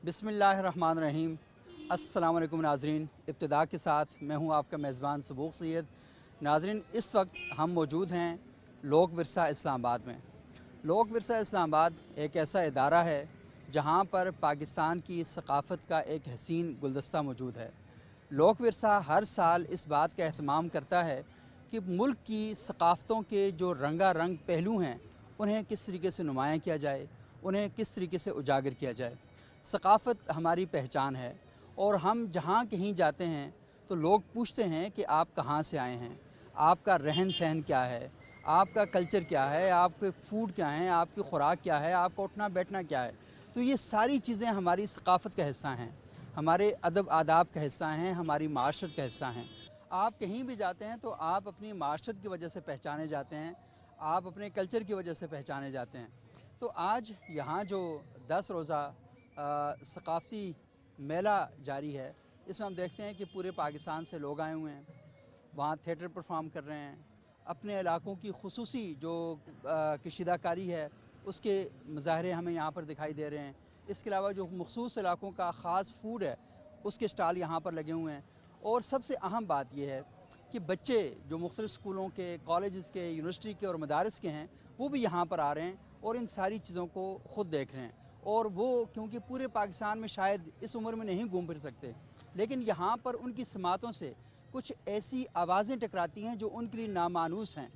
بسم اللہ الرحمن الرحیم۔ السلام علیکم ناظرین، ابتدا کے ساتھ میں ہوں آپ کا میزبان سبوق سید۔ ناظرین، اس وقت ہم موجود ہیں لوک ورثہ اسلام آباد میں۔ لوک ورثہ اسلام آباد ایک ایسا ادارہ ہے جہاں پر پاکستان کی ثقافت کا ایک حسین گلدستہ موجود ہے۔ لوک ورثہ ہر سال اس بات کا اہتمام کرتا ہے کہ ملک کی ثقافتوں کے جو رنگا رنگ پہلو ہیں انہیں کس طریقے سے نمایاں کیا جائے، انہیں کس طریقے سے اجاگر کیا جائے۔ ثقافت ہماری پہچان ہے اور ہم جہاں کہیں جاتے ہیں تو لوگ پوچھتے ہیں کہ آپ کہاں سے آئے ہیں، آپ کا رہن سہن کیا ہے، آپ کا کلچر کیا ہے، آپ کے فوڈ کیا ہیں، آپ کی خوراک کیا ہے، آپ کا اٹھنا بیٹھنا کیا ہے۔ تو یہ ساری چیزیں ہماری ثقافت کا حصہ ہیں، ہمارے ادب آداب کا حصہ ہیں، ہماری معاشرت کا حصہ ہیں۔ آپ کہیں بھی جاتے ہیں تو آپ اپنی معاشرت کی وجہ سے پہچانے جاتے ہیں، آپ اپنے کلچر کی وجہ سے پہچانے جاتے ہیں۔ تو آج یہاں جو 10 روزہ ثقافتی میلہ جاری ہے، اس میں ہم دیکھتے ہیں کہ پورے پاکستان سے لوگ آئے ہوئے ہیں، وہاں تھیٹر پرفارم کر رہے ہیں، اپنے علاقوں کی خصوصی جو کشیدہ کاری ہے اس کے مظاہرے ہمیں یہاں پر دکھائی دے رہے ہیں۔ اس کے علاوہ جو مخصوص علاقوں کا خاص فوڈ ہے اس کے سٹال یہاں پر لگے ہوئے ہیں۔ اور سب سے اہم بات یہ ہے کہ بچے جو مختلف اسکولوں کے، کالجز کے، یونیورسٹی کے اور مدارس کے ہیں وہ بھی یہاں پر آ رہے ہیں اور ان ساری چیزوں کو خود دیکھ رہے ہیں۔ اور وہ کیونکہ پورے پاکستان میں شاید اس عمر میں نہیں گھوم پھر سکتے، لیکن یہاں پر ان کی سماعتوں سے کچھ ایسی آوازیں ٹکراتی ہیں جو ان کے لیے نامانوس ہیں۔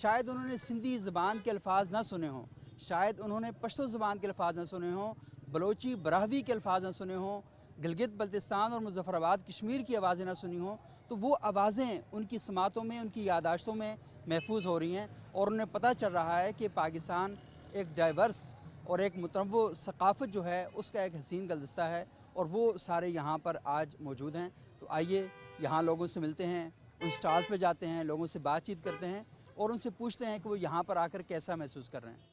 شاید انہوں نے سندھی زبان کے الفاظ نہ سنے ہوں، شاید انہوں نے پشتو زبان کے الفاظ نہ سنے ہوں، بلوچی براہوی کے الفاظ نہ سنے ہوں، گلگت بلتستان اور مظفر آباد کشمیر کی آوازیں نہ سنی ہوں، تو وہ آوازیں ان کی سماعتوں میں، ان کی یادداشتوں میں محفوظ ہو رہی ہیں اور انہیں پتہ چل رہا ہے کہ پاکستان ایک ڈائیورس اور ایک متنوع ثقافت جو ہے اس کا ایک حسین گلدستہ ہے، اور وہ سارے یہاں پر آج موجود ہیں۔ تو آئیے یہاں لوگوں سے ملتے ہیں، ان سٹالز پہ جاتے ہیں، لوگوں سے بات چیت کرتے ہیں اور ان سے پوچھتے ہیں کہ وہ یہاں پر آ کر کیسا محسوس کر رہے ہیں۔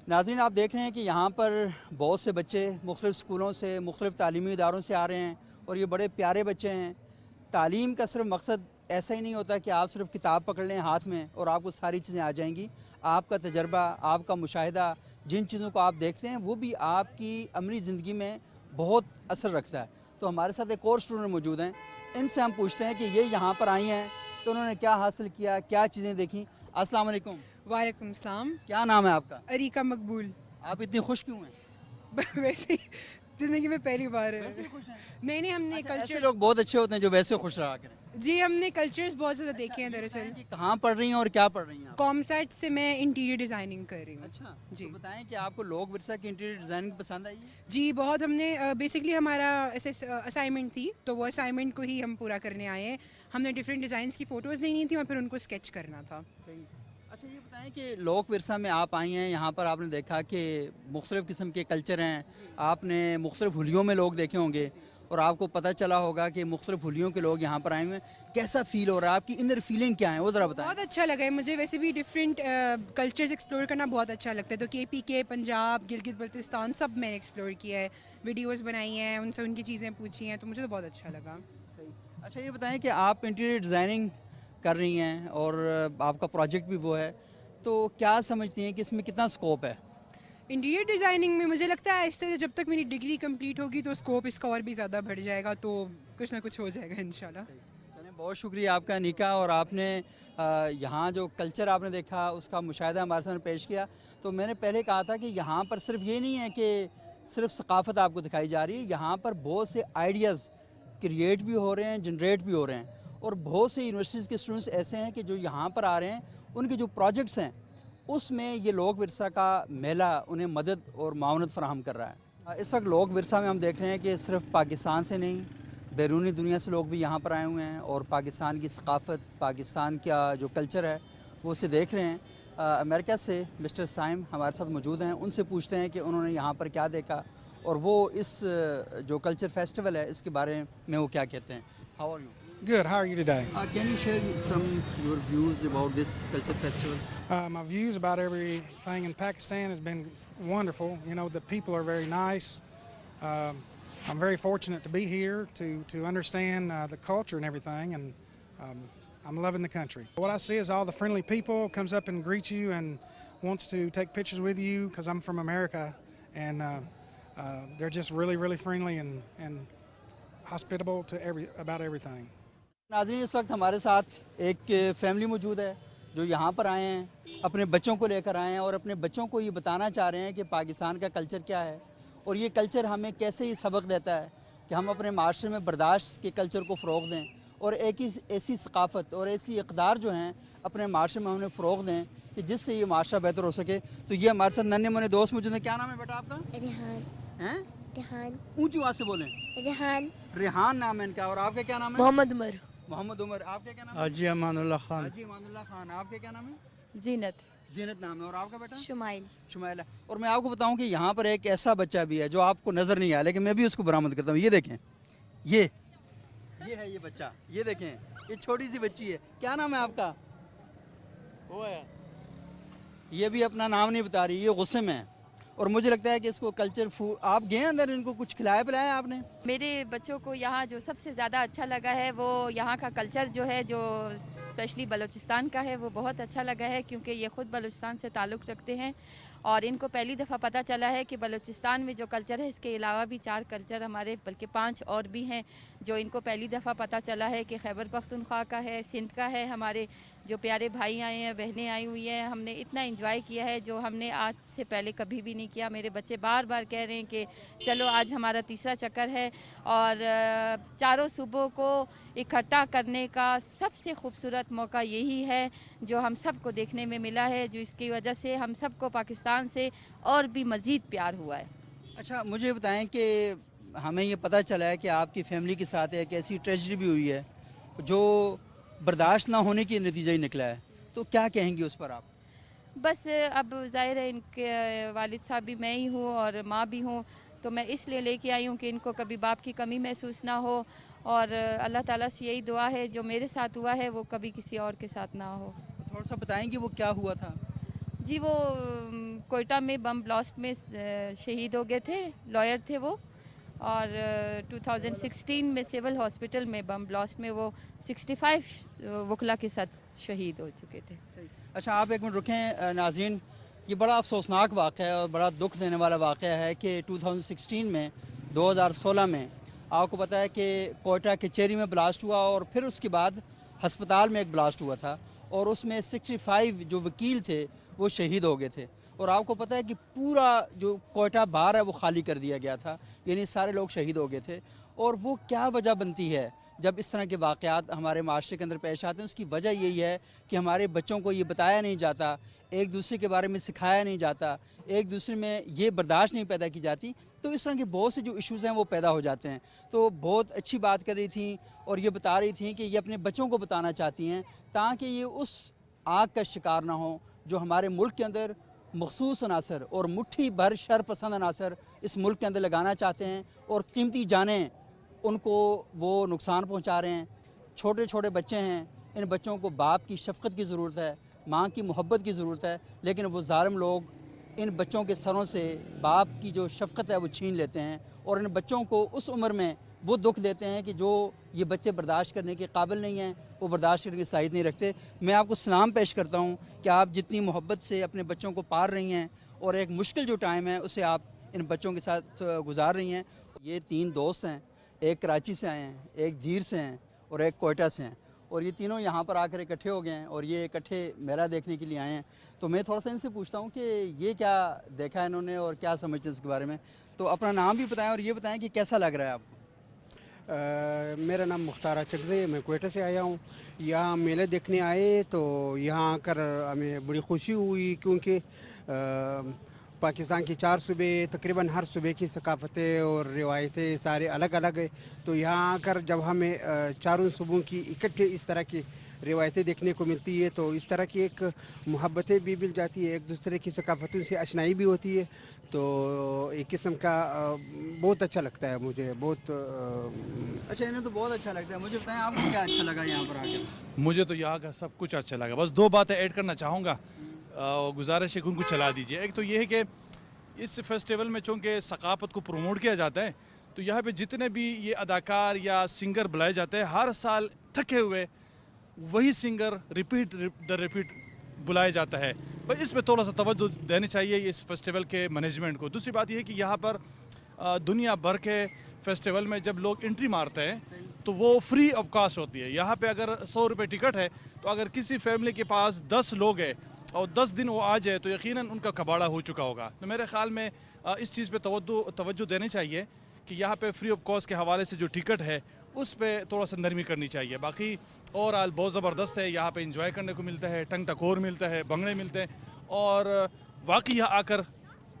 ناظرین، آپ دیکھ رہے ہیں کہ یہاں پر بہت سے بچے مختلف اسکولوں سے، مختلف تعلیمی اداروں سے آ رہے ہیں اور یہ بڑے پیارے بچے ہیں۔ تعلیم کا صرف مقصد ایسا ہی نہیں ہوتا کہ آپ صرف کتاب پکڑ لیں ہاتھ میں اور آپ کو ساری چیزیں آ جائیں گی۔ آپ کا تجربہ، آپ کا مشاہدہ، جن چیزوں کو آپ دیکھتے ہیں وہ بھی آپ کی عملی زندگی میں بہت اثر رکھتا ہے۔ تو ہمارے ساتھ ایک اور اسٹوڈنٹ موجود ہیں، ان سے ہم پوچھتے ہیں کہ یہ یہاں پر آئی ہیں تو انہوں نے کیا حاصل کیا، کیا چیزیں دیکھیں۔ السلام علیکم۔ وعلیکم السلام۔ کیا نام ہے آپ کا؟ اریکہ مقبول۔ آپ اتنی خوش کیوں ہیں؟ ویسے ہی زندگی میں پہلی بار ہے۔ ویسے ہی خوش ہیں؟ نہیں ہم نے اچھا، ایسے کلچر، لوگ بہت اچھے ہوتے ہیں جو ویسے خوش رہا کریں۔ جی ہم نے کلچرز بہت زیادہ دیکھے ہیں دراصل۔ کہ کہاں پڑھ رہی ہیں اور کیا پڑھ رہی ہیں آپ؟ کام سیٹ سے میں انٹیریئر ڈیزائننگ کر رہی ہوں۔ اچھا، جی تو بتائیں کہ آپ کو لوک ورثہ کی انٹیریئر ڈیزائننگ پسند آئی ہے؟ جی بہت۔ ہم نے بیسکلی ہمارا اسائنمنٹ تھی تو وہ اسائنمنٹ کو ہی ہم پورا کرنے آئے ہیں۔ ہم نے ڈفرینٹ ڈیزائنس کی فوٹوز لینی تھیں اور پھر ان کو اسکیچ کرنا تھا۔ صحیح۔ اچھا، یہ بتائیں کہ لوک ورثہ میں آپ آئی ہیں، یہاں پر آپ نے دیکھا کہ مختلف قسم کے کلچر ہیں، آپ نے مختلف حلیوں میں لوگ دیکھے ہوں گے اور آپ کو پتہ چلا ہوگا کہ مختلف حلیوں کے لوگ یہاں پر آئے ہوئے ہیں۔ کیسا فیل ہو رہا ہے؟ آپ کی انر فیلنگ کیا ہے وہ ذرا بتائیں۔ بہت اچھا لگا ہے مجھے، ویسے بھی ڈفرینٹ کلچرز ایکسپلور کرنا بہت اچھا لگتا ہے۔ تو کے پی کے، پنجاب، گلگت بلتستان سب میں نے ایکسپلور کیا ہے، ویڈیوز بنائی ہیں، ان سے ان کی چیزیں پوچھی ہیں، تو مجھے تو بہت اچھا لگا۔ صحیح۔ اچھا، یہ بتائیں کہ آپ انٹیریئر ڈیزائننگ کر رہی ہیں اور آپ کا پروجیکٹ بھی وہ ہے، تو کیا سمجھتی ہیں کہ اس میں کتنا سکوپ ہے؟ انٹیریئر ڈیزائننگ میں مجھے لگتا ہے اس سے جب تک میری ڈگری کمپلیٹ ہوگی تو اسکوپ اس کا اور بھی زیادہ بڑھ جائے گا، تو کچھ نہ کچھ ہو جائے گا انشاءاللہ۔ چلیں، بہت شکریہ آپ کا انیکا، اور آپ نے یہاں جو کلچر آپ نے دیکھا اس کا مشاہدہ ہمارے سامنے پیش کیا۔ تو میں نے پہلے کہا تھا کہ یہاں پر صرف یہ نہیں ہے کہ صرف ثقافت آپ کو دکھائی جا رہی ہے، یہاں پر بہت سے آئیڈیاز کریٹ بھی ہو رہے ہیں، جنریٹ بھی ہو رہے ہیں، اور بہت سے یونیورسٹیز کے اسٹوڈنٹس ایسے ہیں کہ جو یہاں پر آ رہے ہیں، ان کے جو پروجیکٹس ہیں اس میں یہ لوک ورثہ کا میلہ انہیں مدد اور معاونت فراہم کر رہا ہے۔ اس وقت لوک ورثہ میں ہم دیکھ رہے ہیں کہ صرف پاکستان سے نہیں، بیرونی دنیا سے لوگ بھی یہاں پر آئے ہوئے ہیں اور پاکستان کی ثقافت، پاکستان کا جو کلچر ہے وہ اسے دیکھ رہے ہیں۔ امریکہ سے مسٹر سائم ہمارے ساتھ موجود ہیں، ان سے پوچھتے ہیں کہ انہوں نے یہاں پر کیا دیکھا اور وہ اس جو کلچر فیسٹیول ہے اس کے بارے میں وہ کیا کہتے ہیں۔ How are you? Good. How are you today? Can you share some your views about this culture festival? My views about everything in Pakistan has been wonderful. You know, the people are very nice. I'm very fortunate to be here to understand the culture and everything, and I'm loving the country. What I see is all the friendly people comes up and greet you and wants to take pictures with you because I'm from America, and they're just really, really friendly and hospitable to about everything. नाज़रीन इस वक्त हमारे साथ एक family मौजूद है जो यहाँ पर आए हैं, अपने बच्चों को लेकर आए हैं और अपने बच्चों को ये बताना चाह रहे हैं कि पाकिस्तान का कल्चर क्या है और ये कल्चर हमें कैसे ये सबक देता है कि हम अपने माशरे में बर्दाश्त के कल्चर को फ़रोग़ दें और एक ही ऐसी सकाफ़त और ऐसी इक़दार जो हैं अपने माशरे में हमें फ़रोग़ दें कि जिससे ये माशरा बेहतर हो सके। तो ये हमारे साथ नन्हे मुन्ने दोस्त मौजूद हैं। क्या नाम है बेटा आपका? रेहान। हैं? रेहान। ऊँची आवाज़ से बोलें। रेहान। रेहान नाम है इनका। और आपका क्या नाम है? मोहम्मद उमर। मोहम्मद उमर। आपका क्या नाम है? हाजी अमानुल्लाह खान। हाजी अमानुल्लाह खान। आपका क्या नाम है? जीनत। जीनत नाम है। और आपका बेटा? शुमाइल। शुमाइल है। और मैं आपको बताऊं कि यहाँ पर एक ऐसा बच्चा भी है जो आपको नज़र नहीं आया लेकिन मैं भी उसको बरामद करता हूँ। ये देखें, ये है ये बच्चा, ये देखें, ये छोटी सी बच्ची है। क्या नाम है आपका? वो है, ये भी अपना नाम नहीं बता रही, ये गुस्से में है। और मुझे लगता है कि इसको कल्चर फूड, आप गए अंदर, इनको कुछ खिलाया पिलाया आपने? मेरे बच्चों को यहाँ जो सबसे ज़्यादा अच्छा लगा है वो यहाँ का कल्चर जो है, जो स्पेशली बलूचिस्तान का है, वो बहुत अच्छा लगा है क्योंकि ये ख़ुद बलूचिस्तान से ताल्लुक़ रखते हैं और इनको पहली दफ़ा पता चला है कि बलूचिस्तान में जो कल्चर है इसके अलावा भी 4 कल्चर हमारे, बल्कि 5 और भी हैं जो इनको पहली दफ़ा पता चला है कि खैबर पख्तूनख्वा का है, सिंध का है, हमारे जो प्यारे भाई आए हैं, बहनें आई हुई हैं। हमने इतना एंजॉय किया है जो हमने आज से पहले कभी भी नहीं किया। मेरे बच्चे बार बार कह रहे हैं कि चलो आज हमारा तीसरा चक्कर है और चारों सूबों को इकट्ठा करने का सबसे खूबसूरत मौका यही है जो हम सबको देखने में मिला है, जो इसकी वजह से हम सबको पाकिस्तान से और भी मज़ीद प्यार हुआ है। अच्छा, मुझे बताएं कि हमें ये पता चला है कि आपकी फैमिली के साथ एक ऐसी ट्रेजेडी भी हुई है जो बर्दाश्त ना होने की नतीजा ही निकला है, तो क्या कहेंगी उस पर आप? बस अब ज़ाहिर है इनके वालिद साहब भी मैं ही हूँ और माँ भी हूँ, तो मैं इसलिए लेके आई हूँ कि इनको कभी बाप की कमी महसूस ना हो और अल्लाह ताला से यही दुआ है जो मेरे साथ हुआ है वो कभी किसी और के साथ ना हो। थोड़ा सा बताएंगे वो क्या हुआ था? जी, वो कोयटा में बम ब्लास्ट में शहीद हो गए थे, लॉयर थे वो, और 2016 में सिविल हॉस्पिटल में बम ब्लास्ट में वो 65 वकला के साथ शहीद हो चुके थे। अच्छा, आप एक मिनट रुकें नाज़रीन, ये बड़ा अफसोसनाक वाक़या है और बड़ा दुख देने वाला वाक़या है कि 2016 में आपको पता है कि कोयटा कचहरी में ब्लास्ट हुआ और फिर उसके बाद हस्पताल में एक ब्लास्ट हुआ था और उसमें 65 जो वकील थे वो शहीद हो गए थे। और आपको पता है कि पूरा जो कोयटा बार है वो खाली कर दिया गया था, यानी सारे लोग शहीद हो गए थे। और वो क्या वजह बनती है जब इस तरह के वाक़यात हमारे माशरे के अंदर पेश आते हैं? उसकी वजह यही है कि हमारे बच्चों को ये बताया नहीं जाता, एक दूसरे के बारे में सिखाया नहीं जाता, एक दूसरे में ये बर्दाश्त नहीं पैदा की जाती, तो इस तरह के बहुत से जो इश्यूज़ हैं वो पैदा हो जाते हैं। तो बहुत अच्छी बात कर रही थी और ये बता रही थी कि ये अपने बच्चों को बताना चाहती हैं ताकि ये उस आग का शिकार ना हो जो हमारे मुल्क के अंदर मखसूस अनासर और मुट्ठी भर शर पसंद अनासर इस मुल्क के अंदर लगाना चाहते हैं और कीमती जानें उनको वो नुकसान पहुंचा रहे हैं। छोटे छोटे बच्चे हैं, इन बच्चों को बाप की शफ़क़त की ज़रूरत है, माँ की मोहब्बत की ज़रूरत है, लेकिन वो ज़ालिम लोग इन बच्चों के सरों से बाप की जो शफ़क़त है वो छीन लेते हैं और इन बच्चों को उस उम्र में वो दुख देते हैं कि जो ये बच्चे बर्दाश्त करने के काबिल नहीं हैं, वो बर्दाश्त करने की साहित नहीं रखते। मैं आपको सलाम पेश करता हूँ कि आप जितनी मोहब्बत से अपने बच्चों को पाल रही हैं और एक मुश्किल जो टाइम है उसे आप इन बच्चों के साथ गुजार रही हैं। ये 3 दोस्त हैं, एक कराची से आए हैं, एक धीर से हैं और एक कोयटा से हैं और ये तीनों यहाँ पर आकर इकट्ठे हो गए हैं और ये इकट्ठे मेला देखने के लिए आए हैं। तो मैं थोड़ा सा इनसे पूछता हूँ कि ये क्या देखा है इन्होंने और क्या समझते हैं इसके बारे में। तो अपना नाम भी बताएं और ये बताएं कि कैसा लग रहा है आपको। मेरा नाम मुख्तार चकज़े, मैं कोयटा से आया हूँ। यहाँ मेले देखने आए तो यहाँ आकर हमें बड़ी खुशी हुई क्योंकि पाकिस्तान की 4 सूबे, तकरीबन हर सूबे की सकाफ़तें और रिवायतें सारे अलग अलग है। तो यहाँ आकर जब हमें चारों सूबों की इकट्ठे इस तरह की रिवायतें देखने को मिलती है तो इस तरह की एक मोहब्बतें भी मिल जाती है, एक दूसरे की सकाफ़तों से आशनाई भी होती है। तो एक किस्म का बहुत अच्छा लगता है मुझे, बहुत अच्छा, इन्हें तो बहुत अच्छा लगता है। मुझे बताएं आपको क्या अच्छा लगा यहाँ पर आकर? मुझे तो यहाँ का सब कुछ अच्छा लगा। बस 2 बातें ऐड करना चाहूँगा, गुजारिश है कि उनको चला दीजिए। एक तो ये है कि इस फेस्टिवल में चूँकि सकाफ़त को प्रमोट किया जाता है तो यहाँ पे जितने भी ये अदाकार या सिंगर बुलाए जाते हैं हर साल थके हुए वही सिंगर रिपीट بلایا جاتا ہے، بس اس پہ تھوڑا سا توجہ دینی چاہیے اس فیسٹیول کے مینجمنٹ کو. دوسری بات یہ ہے کہ یہاں پر دنیا بھر کے فیسٹیول میں جب لوگ انٹری مارتے ہیں تو وہ فری آف کاسٹ ہوتی ہے. یہاں پہ اگر 100 روپے ٹکٹ ہے تو اگر کسی فیملی کے پاس 10 لوگ ہیں اور 10 دن وہ آ جائے تو یقیناً ان کا کباڑا ہو چکا ہوگا. تو میرے خیال میں اس چیز پہ توجہ دینی چاہیے کہ یہاں پہ فری آف کاسٹ کے حوالے سے جو ٹکٹ ہے اس پہ تھوڑا سا نرمی کرنی چاہیے. باقی اوورآل بہت زبردست ہے. یہاں پہ انجوائے کرنے کو ملتا ہے, ٹنگ ٹکور ملتا ہے, بھنگڑے ملتے ہیں, اور واقعی یہاں آ کر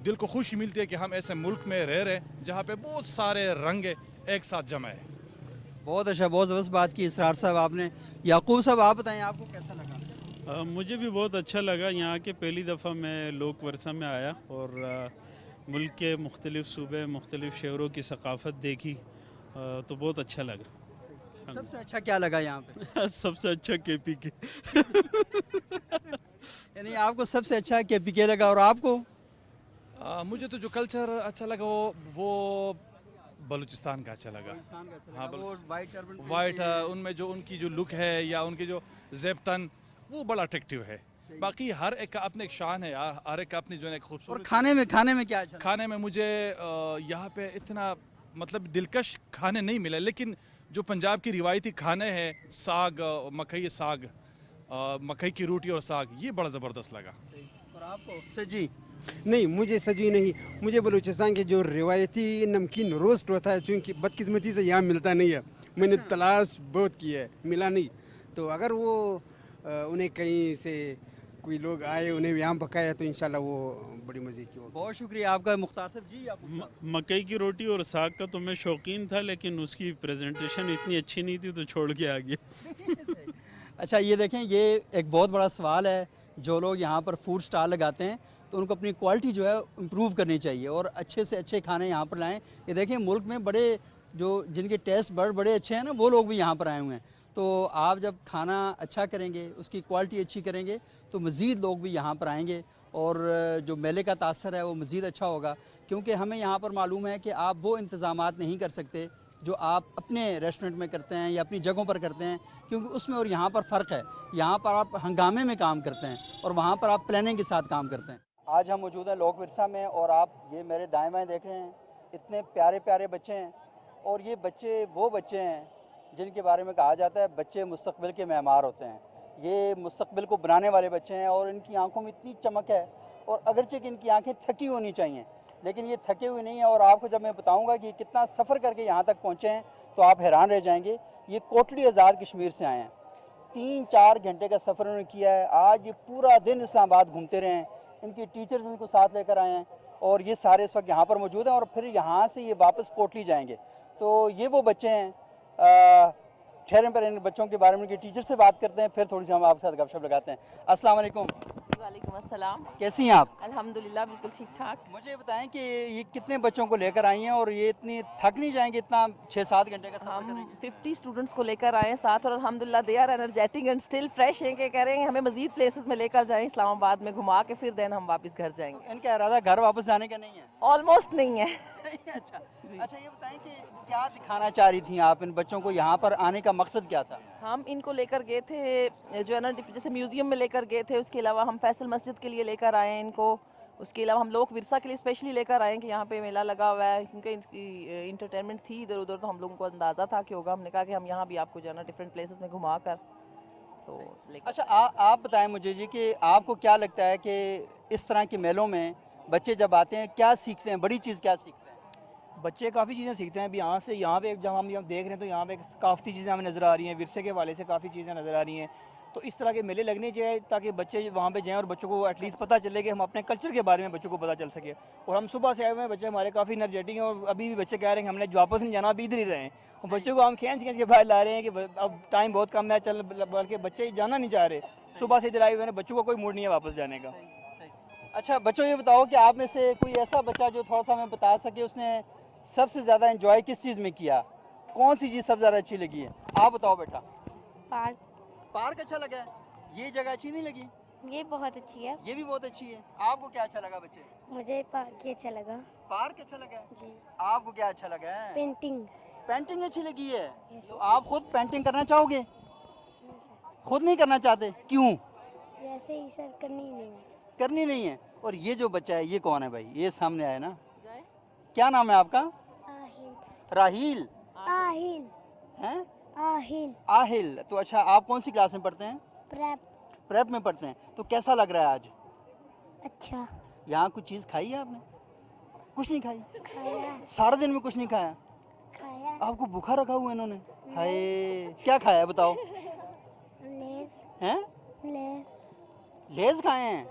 دل کو خوشی ملتی ہے کہ ہم ایسے ملک میں رہ رہے ہیں جہاں پہ بہت سارے رنگ ایک ساتھ جمع ہے. بہت اچھا, بہت زبردست بات کی اسرار صاحب آپ نے. یعقوب صاحب آپ بتائیں آپ کو کیسا لگا؟ مجھے بھی بہت اچھا لگا. یہاں کے پہلی دفعہ میں لوک ورثہ میں آیا اور ملک کے مختلف صوبے, مختلف شہروں کی ثقافت دیکھی تو بہت اچھا لگا. سب سے اچھا کیا لگا یہاں پہ؟ سب سے اچھا KPK. یعنی آپ کو سب سے اچھا KPK لگا, اور آپ کو؟ مجھے تو جو کلچر اچھا لگا وہ بلوچستان کا اچھا لگا. ہاں, وائٹ ان میں جو ان کی جو لک ہے یا ان کی جو زیب تن وہ بڑا اٹریکٹیو ہے. باقی ہر ایک کا اپنے ایک شان ہے, ہر ایک کا اپنی جو ہے ایک اور خوبصورت. کھانے میں کیا اچھا لگا؟ کھانے میں مجھے یہاں پہ اتنا مطلب دلکش کھانے نہیں ملے, لیکن جو پنجاب کی روایتی کھانے ہیں, ساگ, مکئی ساگ, مکئی کی روٹی اور ساگ, یہ بڑا زبردست لگا. اور آپ کو سجی؟ نہیں, مجھے سجی نہیں. مجھے بلوچستان کے جو روایتی نمکین روسٹ ہوتا ہے, چونکہ بدقسمتی سے یہاں ملتا نہیں ہے. میں نے تلاش بہت کی ہے, ملا نہیں. تو اگر وہ انہیں کہیں سے کوئی لوگ آئے, انہیں یہاں پکایا تو انشاءاللہ وہ بڑی مزے کی ہوگی. بہت شکریہ آپ کا. مختار صاحب جی آپ کو؟ مکئی کی روٹی اور ساگ کا تو میں شوقین تھا, لیکن اس کی پریزنٹیشن اتنی اچھی نہیں تھی تو چھوڑ کے آ گیا. اچھا یہ دیکھیں, یہ ایک بہت بڑا سوال ہے. جو لوگ یہاں پر فوڈ سٹال لگاتے ہیں تو ان کو اپنی کوالٹی جو ہے امپروو کرنی چاہیے اور اچھے سے اچھے کھانے یہاں پر لائیں. یہ دیکھیں ملک میں بڑے جو جن کے ٹیسٹ بڑے اچھے ہیں نا, وہ لوگ بھی یہاں پر آئے ہوئے ہیں. تو آپ جب کھانا اچھا کریں گے, اس کی کوالٹی اچھی کریں گے, تو مزید لوگ بھی یہاں پر آئیں گے اور جو میلے کا تاثر ہے وہ مزید اچھا ہوگا. کیونکہ ہمیں یہاں پر معلوم ہے کہ آپ وہ انتظامات نہیں کر سکتے جو آپ اپنے ریسٹورنٹ میں کرتے ہیں یا اپنی جگہوں پر کرتے ہیں, کیونکہ اس میں اور یہاں پر فرق ہے. یہاں پر آپ ہنگامے میں کام کرتے ہیں اور وہاں پر آپ پلاننگ کے ساتھ کام کرتے ہیں. آج ہم موجود ہیں لوک ورثہ میں, اور آپ یہ میرے دائیں بائیں دیکھ رہے ہیں, اتنے پیارے پیارے بچے ہیں. اور یہ بچے وہ بچے ہیں جن کے بارے میں کہا جاتا ہے بچے مستقبل کے معمار ہوتے ہیں. یہ مستقبل کو بنانے والے بچے ہیں, اور ان کی آنکھوں میں اتنی چمک ہے, اور اگرچہ کہ ان کی آنکھیں تھکی ہونی چاہیے لیکن یہ تھکے ہوئے نہیں ہیں. اور آپ کو جب میں بتاؤں گا کہ یہ کتنا سفر کر کے یہاں تک پہنچے ہیں تو آپ حیران رہ جائیں گے. یہ کوٹلی آزاد کشمیر سے آئے ہیں, 3-4 گھنٹے کا سفر انہوں نے کیا ہے. آج یہ پورا دن اسلام آباد گھومتے رہے ہیں. ان کی ٹیچرز ان کو ساتھ لے کر آئے ہیں, اور یہ سارے اس وقت یہاں پر موجود ہیں, اور پھر یہاں سے یہ واپس کوٹلی جائیں گے. تو یہ وہ بچے ہیں. ٹھہریں پر ان بچوں کے بارے میں ان کی ٹیچر سے بات کرتے ہیں, پھر تھوڑی سی ہم آپ کے ساتھ گپ شپ لگاتے ہیں. السلام علیکم. وعلیکم السلام. کیسی ہیں آپ؟ الحمدللہ بالکل ٹھیک ٹھاک. مجھے بتائیں کہ یہ کتنے بچوں کو لے کر آئی ہیں, اور یہ اتنی تھک نہیں جائیں گے اتنا 6-7 گھنٹے کا سفر ہم کریں گے؟ 50 اسٹوڈنٹس کو لے کر آئے ہیں ساتھ, اور الحمدللہ they are energetic and still fresh ہیں کہ کہہ رہے ہیں ہمیں مزید پلیسز میں لے کر جائیں, اسلام آباد میں گھما کے پھر دین ہم واپس گھر جائیں گے. ان کا ارادہ گھر واپس جانے کا نہیں ہے؟ آلموسٹ نہیں ہے. اچھا اچھا, یہ بتائیں کہ کیا دکھانا چاہ رہی تھیں آپ ان بچوں کو, یہاں پر آنے کا مقصد کیا تھا؟ ہم ان کو لے کر گئے تھے جو ہے نا جیسے میوزیم میں لے کر گئے تھے, اس کے علاوہ ہم فیصل مسجد کے لیے لے کر آئے ہیں ان کو, اس کے علاوہ ہم لوک ورثہ کے لیے اسپیشلی لے کر آئے ہیں کہ یہاں پہ میلہ لگا ہوا ہے, کیونکہ ان کی انٹرٹینمنٹ تھی ادھر ادھر, تو ہم لوگوں کو اندازہ تھا کہ ہوگا. ہم نے کہا کہ ہم یہاں بھی آپ کو جو ہے نا ڈفرینٹ پلیسز میں گھما کر تو لے کر. اچھا آپ بتائیں مجھے جی کہ آپ کو کیا لگتا ہے کہ اس طرح کے میلوں میں بچے جب آتے ہیں کیا سیکھتے ہیں, بڑی چیز کیا سیکھتے ہیں؟ بچے کافی چیزیں سیکھتے ہیں. اب یہاں پہ جب ہم دیکھ رہے ہیں تو یہاں پہ کافی چیزیں ہمیں نظر آ رہی ہیں, ورثے کے حوالے سے کافی چیزیں نظر آ رہی ہیں. تو اس طرح کے میلے لگنے چاہیے تاکہ بچے وہاں پہ جائیں اور بچوں کو ایٹ لیسٹ پتہ چلے کہ ہم اپنے کلچر کے بارے میں بچوں کو پتہ چل سکے. اور ہم صبح سے آئے ہوئے ہیں, بچے ہمارے کافی انرجیٹک ہیں, اور ابھی بھی بچے کہہ رہے ہیں کہ ہم نے واپس نہیں جانا, ابھی ادھر ہی رہے ہیں. اور بچوں کو ہم کھینچ کے باہر لا رہے ہیں کہ اب ٹائم بہت کم ہے, چل, بلکہ بچے جانا نہیں چاہ رہے. صبح سے ادھر آئے ہوئے ہیں, بچوں کو کوئی موڈ نہیں ہے واپس جانے کا. اچھا بچوں یہ بتاؤ کہ آپ میں سے کوئی ایسا بچہ جو تھوڑا سا ہمیں بتا سکے اس نے سب سے زیادہ انجوائے کس چیز میں کیا, کون سی چیز سب سے زیادہ اچھی لگی ہے؟ آپ بتاؤ بیٹا. پارک اچھا لگا ہے, یہ جگہ اچھی نہیں لگی؟ یہ بہت اچھی ہے. یہ بھی بہت اچھی ہے. آپ کو کیا اچھا لگا بچے؟ مجھے پارک اچھا لگا. پارک اچھا لگا ہے جی. آپ کو کیا اچھا لگا ہے؟ پینٹنگ اچھی لگی ہے. تو آپ خود پینٹنگ کرنا چاہو گے؟ خود نہیں کرنا چاہتے, کیوں؟ वैसे ही सर करनी ही नहीं है। करनी नहीं है। और ये जो बच्चा है ये कौन है भाई? ये सामने आया ना, क्या नाम है आपका? आहिल राहील आहिल हैं? आहिल आहिल। तो अच्छा, आप कौन सी क्लास में पढ़ते हैं? प्रेप। प्रेप में पढ़ते हैं। तो कैसा लग रहा है आज? अच्छा यहाँ कुछ चीज़ खाई है आपने? कुछ नहीं खाई? खाया सारा दिन में कुछ नहीं खाया? खाया आपको भूखा रखा हुआ है इन्होंने? हाय, क्या खाया है बताओ? लेज हैं? लेज लेज खाए हैं?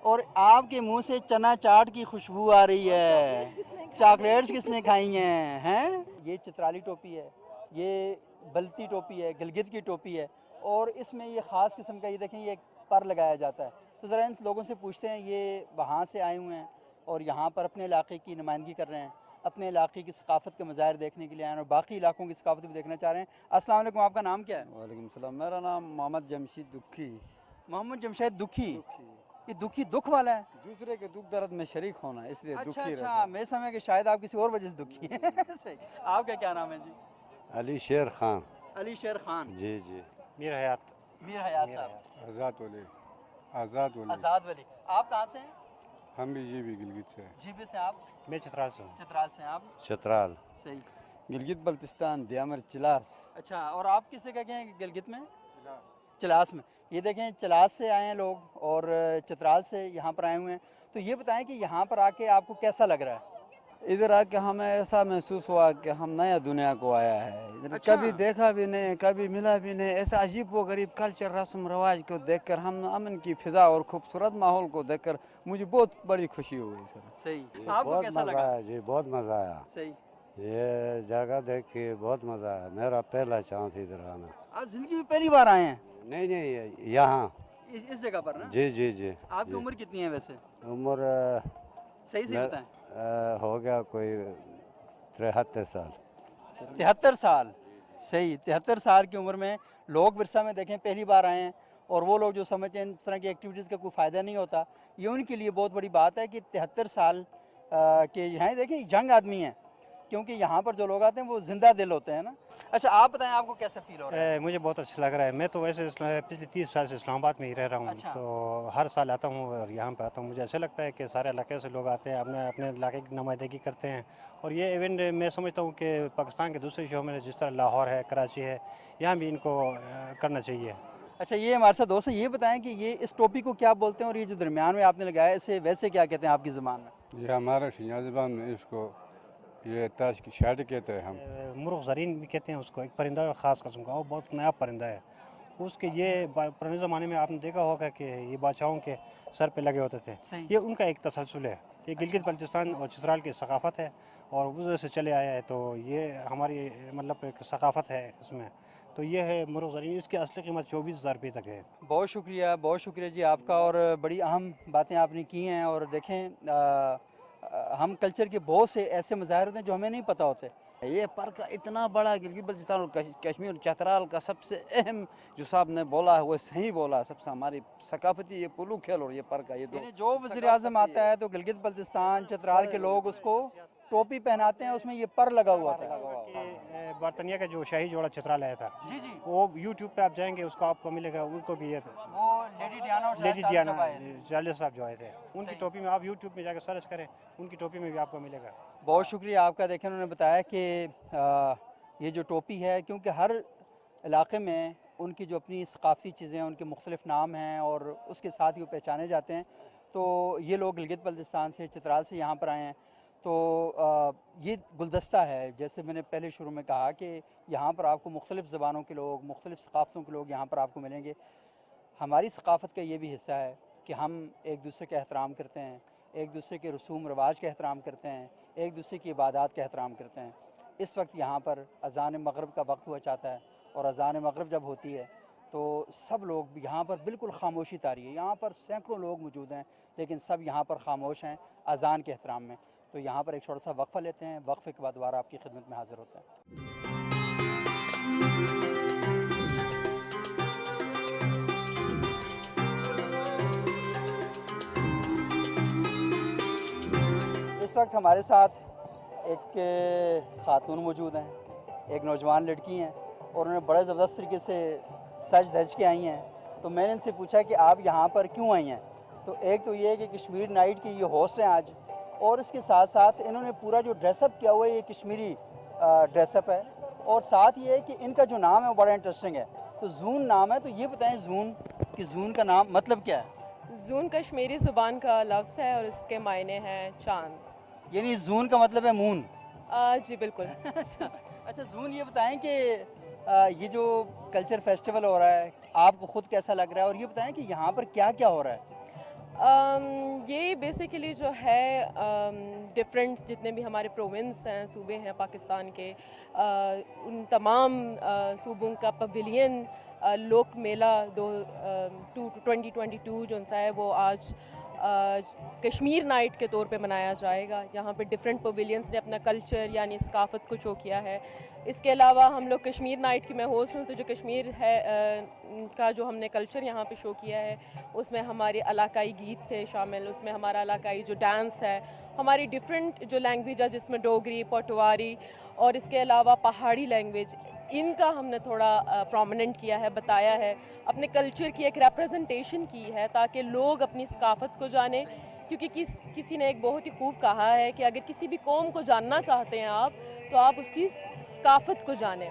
और आपके मुंह से चना चाट की खुशबू आ रही है। चॉकलेट्स किसने खाई हैं? ये चित्राली टोपी है, ये बल्ती टोपी है, गिलगित की टोपी है, और इसमें ये ख़ास किस्म का, ये देखें, ये पर लगाया जाता है। तो ज़रा इन लोगों से पूछते हैं, ये वहाँ से आए हुए हैं और यहाँ पर अपने इलाके की नुमाइंदगी कर रहे हैं, अपने इलाके की सकाफ़त के मज़ाहिर देखने के लिए आए हैं और बाकी इलाकों की सकाफ़त भी देखना चाह रहे हैं। अस्सलाम वालेकुम, आपका नाम क्या है? वालेकुम सलाम, मेरा नाम मोहम्मद जमशीद दुखी। मोहम्मद जमशेद दुखी। ये दुखी दुख वाला है? दूसरे के दुख दर्द में शरीक होना, इसलिए अच्छा दुखी रहता अच्छा, मैं समझ कि शायद आप किसी और वजह से दुखी हैं। सही। आपका क्या नाम है जी? अली शेर खान। अली शेर खान। जी जी। मीर हयात। मीर हयात साहब। आज़ाद वली। आज़ाद वली। आज़ाद वली। आप कहाँ से हैं? हम भी जी भी गिलगित से हैं। जीबी से। आप? मैं चित्राल से हूँ। चित्राल से हैं आप? चतराल, सही। गिलगित बल्तिस्तान, दियामर, चिलास। अच्छा, और आप किससे क्या हैं गिलगित में? चलास में। ये देखें, चलास से आए हैं लोग और चित्राल से यहाँ पर आए हुए हैं। तो ये बताएं कि यहाँ पर आके आपको कैसा लग रहा है? इधर आके हमें ऐसा महसूस हुआ कि हम नया दुनिया को आया है। इधर अच्छा। कभी देखा भी नहीं, कभी मिला भी नहीं। ऐसा अजीब व गरीब कल्चर, रस्म रवाज को देखकर, हम अमन की फिजा और खूबसूरत माहौल को देखकर मुझे बहुत बड़ी खुशी हुई सर। सही। आपको कैसा लगा? जी बहुत मज़ा आया। सही। ये जगह देख के बहुत मज़ा आया। मेरा पहला चांस इधर आना। आप ज़िंदगी में पहली बार आए हैं नहीं, यहाँ इस जगह पर ना? जी जी जी। आपकी उम्र कितनी है वैसे? उम्र सही से बताएं। हो गया कोई 73 साल। 73 साल। सही। 73 साल की उम्र में लोक विरसा में देखें पहली बार आए हैं, और वो लोग जो समझते हैं इन तरह की एक्टिविटीज़ का कोई फ़ायदा नहीं होता, ये उनके लिए बहुत बड़ी बात है कि 73 साल के यहाँ देखें यंग आदमी हैं, क्योंकि यहाँ पर जो लोग आते हैं वो ज़िंदा दिल होते हैं ना। अच्छा, आप बताएं, आपको कैसा फील हो रहा है? मुझे बहुत अच्छा लग रहा है। मैं तो वैसे पिछले 30 साल से इस्लामाबाद में ही रह रहा हूँ। अच्छा। तो हर साल आता हूँ और यहाँ पे आता हूँ। मुझे अच्छा लगता है कि सारे इलाके से लोग आते हैं, अपने अपने इलाके की नुमाइंदगी करते हैं। और ये इवेंट मैं समझता हूँ कि पाकिस्तान के दूसरे शहरों में जिस तरह लाहौर है, कराची है, यहाँ भी इनको करना चाहिए। अच्छा, ये हमारे साथ दोस्त हैं, ये बताएं कि ये इस टोपी को क्या बोलते हैं, और ये जो दरमियान में आपने लगाया है इसे वैसे क्या कहते हैं आपकी ज़बान में? ये हमारा शिया ज़बान में इसको ये ताश की शादी कहते हैं हम। मुर्ग़ ज़रीन भी कहते हैं उसको। एक परिंदा है ख़ास किस्म का, वो बहुत नया परिंदा है। उसके ये पुराने ज़माने में आपने देखा होगा कि ये बादशाहों के सर पे लगे होते थे। सही। ये उनका एक तसलसल है। ये गिलगित बल्तिस्तान और चित्राल की सकाफ़त है और उधर से चले आया है। तो ये हमारी मतलब एक सकाफ़त है इसमें। तो ये है मुर्ग़ ज़रीन। इसकी असली कीमत 24,000 रुपये तक है। बहुत शुक्रिया जी आपका, और बड़ी अहम बातें आपने की हैं। और देखें, हम कल्चर के बहुत से ऐसे मज़ाहिर होते हैं जो हमें नहीं पता होते। ये पर का इतना बड़ा गिलगित बल्तिस्तान और कश्मीर चतराल का सबसे अहम जो साहब ने बोला है वो सही बोला। सबसे हमारी सकाफती ये पुलू खेल और ये पर का ये दो यानी जो वज़ीर आज़म आता है तो गिलगित बल्तिस्तान चतराल के लोग उसको टोपी पहनाते हैं, उसमें ये पर लगा हुआ था। बर्तनिया का जो शाही जोड़ा चित्राल आया था, जी जी, वो यूट्यूब पे आप जाएंगे उसको आपको मिलेगा। उनको भी ये वो लेडी डियाना और लेडी शाहिद डियाना साहब आए थे। जाले साहब जो आए थे, उनकी सही। टोपी में आप यूट्यूब में जाकर सर्च करें, उनकी टोपी में भी आपको मिलेगा। बहुत शुक्रिया आपका। देखें, उन्होंने बताया कि ये जो टोपी है, क्योंकि हर इलाके में उनकी जो अपनी सकाफ़ती चीज़ें हैं, उनके मुख्तलिफ़ नाम हैं और उसके साथ ही वो पहचाने जाते हैं। तो ये लोग गिलगित बल्तिस्तान से, चित्राल से यहाँ पर आए हैं। तो ये गुलदस्ता है, जैसे मैंने पहले शुरू में कहा कि यहाँ पर आपको मुख्तलिफ़ ज़बानों के लोग, मुख्तलिफ़ सकाफ़तों के लोग यहाँ पर आपको मिलेंगे। हमारी सकाफ़त का ये भी हिस्सा है कि हम एक दूसरे का एहतराम करते हैं, एक दूसरे के रसूम रवाज का एहतराम करते हैं, एक दूसरे की इबादत का एहतराम करते हैं। इस वक्त यहाँ पर अज़ान मग़रिब का वक्त हुआ चाहता है, और अज़ान मग़रिब जब होती है तो सब लोग यहाँ पर बिल्कुल खामोशी तारी है। यहाँ पर सैकड़ों लोग मौजूद हैं, लेकिन सब यहाँ पर खामोश हैं अज़ान के एहतराम में। तो यहाँ पर एक छोटा सा वक्फ़ा लेते हैं, वक्फ़े के बाद दोबारा आपकी खिदमत में हाज़िर होता है। इस वक्त हमारे साथ एक ख़ातून मौजूद हैं, एक नौजवान लड़की हैं, और उन्होंने बड़े ज़बरदस्त तरीके से सज धज के आई हैं। تو میں نے ان سے پوچھا کہ آپ یہاں پر کیوں آئی ہیں. تو ایک تو یہ ہے کہ کشمیر نائٹ کی یہ ہوسٹ ہیں آج, اور اس کے ساتھ ساتھ انہوں نے پورا جو ڈریس اپ کیا ہوا ہے یہ کشمیری ڈریس اپ ہے, اور ساتھ یہ ہے کہ ان کا جو نام ہے وہ بڑا انٹرسٹنگ ہے. تو زون نام ہے, تو یہ بتائیں زون کا نام مطلب کیا ہے؟ زون کشمیری زبان کا لفظ ہے اور اس کے معنی ہیں چاند. یعنی زون کا مطلب ہے مون. جی بالکل. اچھا زون, یہ بتائیں کہ یہ جو کلچر فیسٹیول ہو رہا ہے آپ کو خود کیسا لگ رہا ہے, اور یہ بتائیں کہ یہاں پر کیا کیا ہو رہا ہے؟ یہ بیسیکلی جو ہے ڈفرینٹ جتنے بھی ہمارے پروونس ہیں, صوبے ہیں پاکستان کے, ان تمام صوبوں کا پویلین لوک میلہ 2022 جو سا ہے وہ آج کشمیر نائٹ کے طور پہ منایا جائے گا. یہاں پہ ڈفرینٹ پویلینس نے اپنا کلچر یعنی ثقافت کو شو کیا ہے. اس کے علاوہ ہم لوگ کشمیر نائٹ کی میں ہوسٹ ہوں, تو جو کشمیر ہے کا جو ہم نے کلچر یہاں پہ شو کیا ہے اس میں ہمارے علاقائی گیت تھے شامل, اس میں ہمارا علاقائی جو ڈانس ہے, ہماری ڈفرینٹ جو لینگویج ہے جس میں ڈوگری, پٹواری اور اس کے علاوہ پہاڑی لینگویج, ان کا ہم نے تھوڑا پرومیننٹ کیا ہے, بتایا ہے, اپنے کلچر کی ایک ریپرزنٹیشن کی ہے تاکہ لوگ اپنی ثقافت کو جانیں. کیونکہ کسی نے ایک بہت ہی خوب کہا ہے کہ اگر کسی بھی قوم کو جاننا چاہتے ہیں آپ, تو آپ اس کی ثقافت کو جانیں.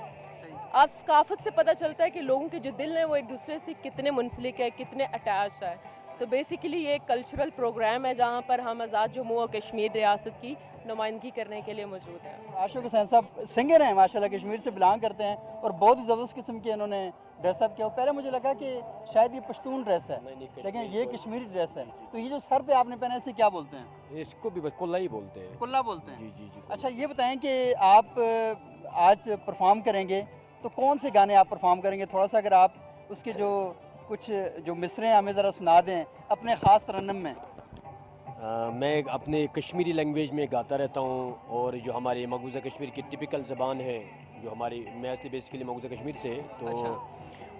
آپ ثقافت سے پتہ چلتا ہے کہ لوگوں کے جو دل ہیں وہ ایک دوسرے سے کتنے منسلک ہے, کتنے اٹیچ ہے. تو بیسیکلی یہ ایک کلچرل پروگرام ہے جہاں پر ہم آزاد جموں اور کشمیر ریاست کی نمائندگی کرنے کے لیے موجود ہیں. عاشق حسین صاحب سنگر ہیں ماشاءاللہ, کشمیر سے بلانگ کرتے ہیں, اور بہت ہی زبردست قسم کے انہوں نے ڈریس اپ کیا. پہلے مجھے لگا کہ شاید یہ پشتون ڈریس ہے, لیکن یہ کشمیری ڈریس ہے. تو یہ جو سر پہ آپ نے پہنا ہے اسے کیا بولتے ہیں؟ اس کو بھی بس کلا ہی بولتے ہیں. کلا بولتے ہیں. جی جی جی. اچھا یہ بتائیں کہ آپ آج پرفارم کریں گے تو کون سے گانے آپ پرفارم کریں گے؟ تھوڑا سا اگر آپ اس کے جو کچھ جو مصریں ہمیں ذرا سنا دیں اپنے خاص ترنم میں. میں اپنے کشمیری لینگویج میں گاتا رہتا ہوں, اور جو ہمارے مقبوضہ کشمیر کی ٹپیکل زبان ہے, جو ہماری میں اصلی بیسیکلی مقبوضہ کشمیر سے, تو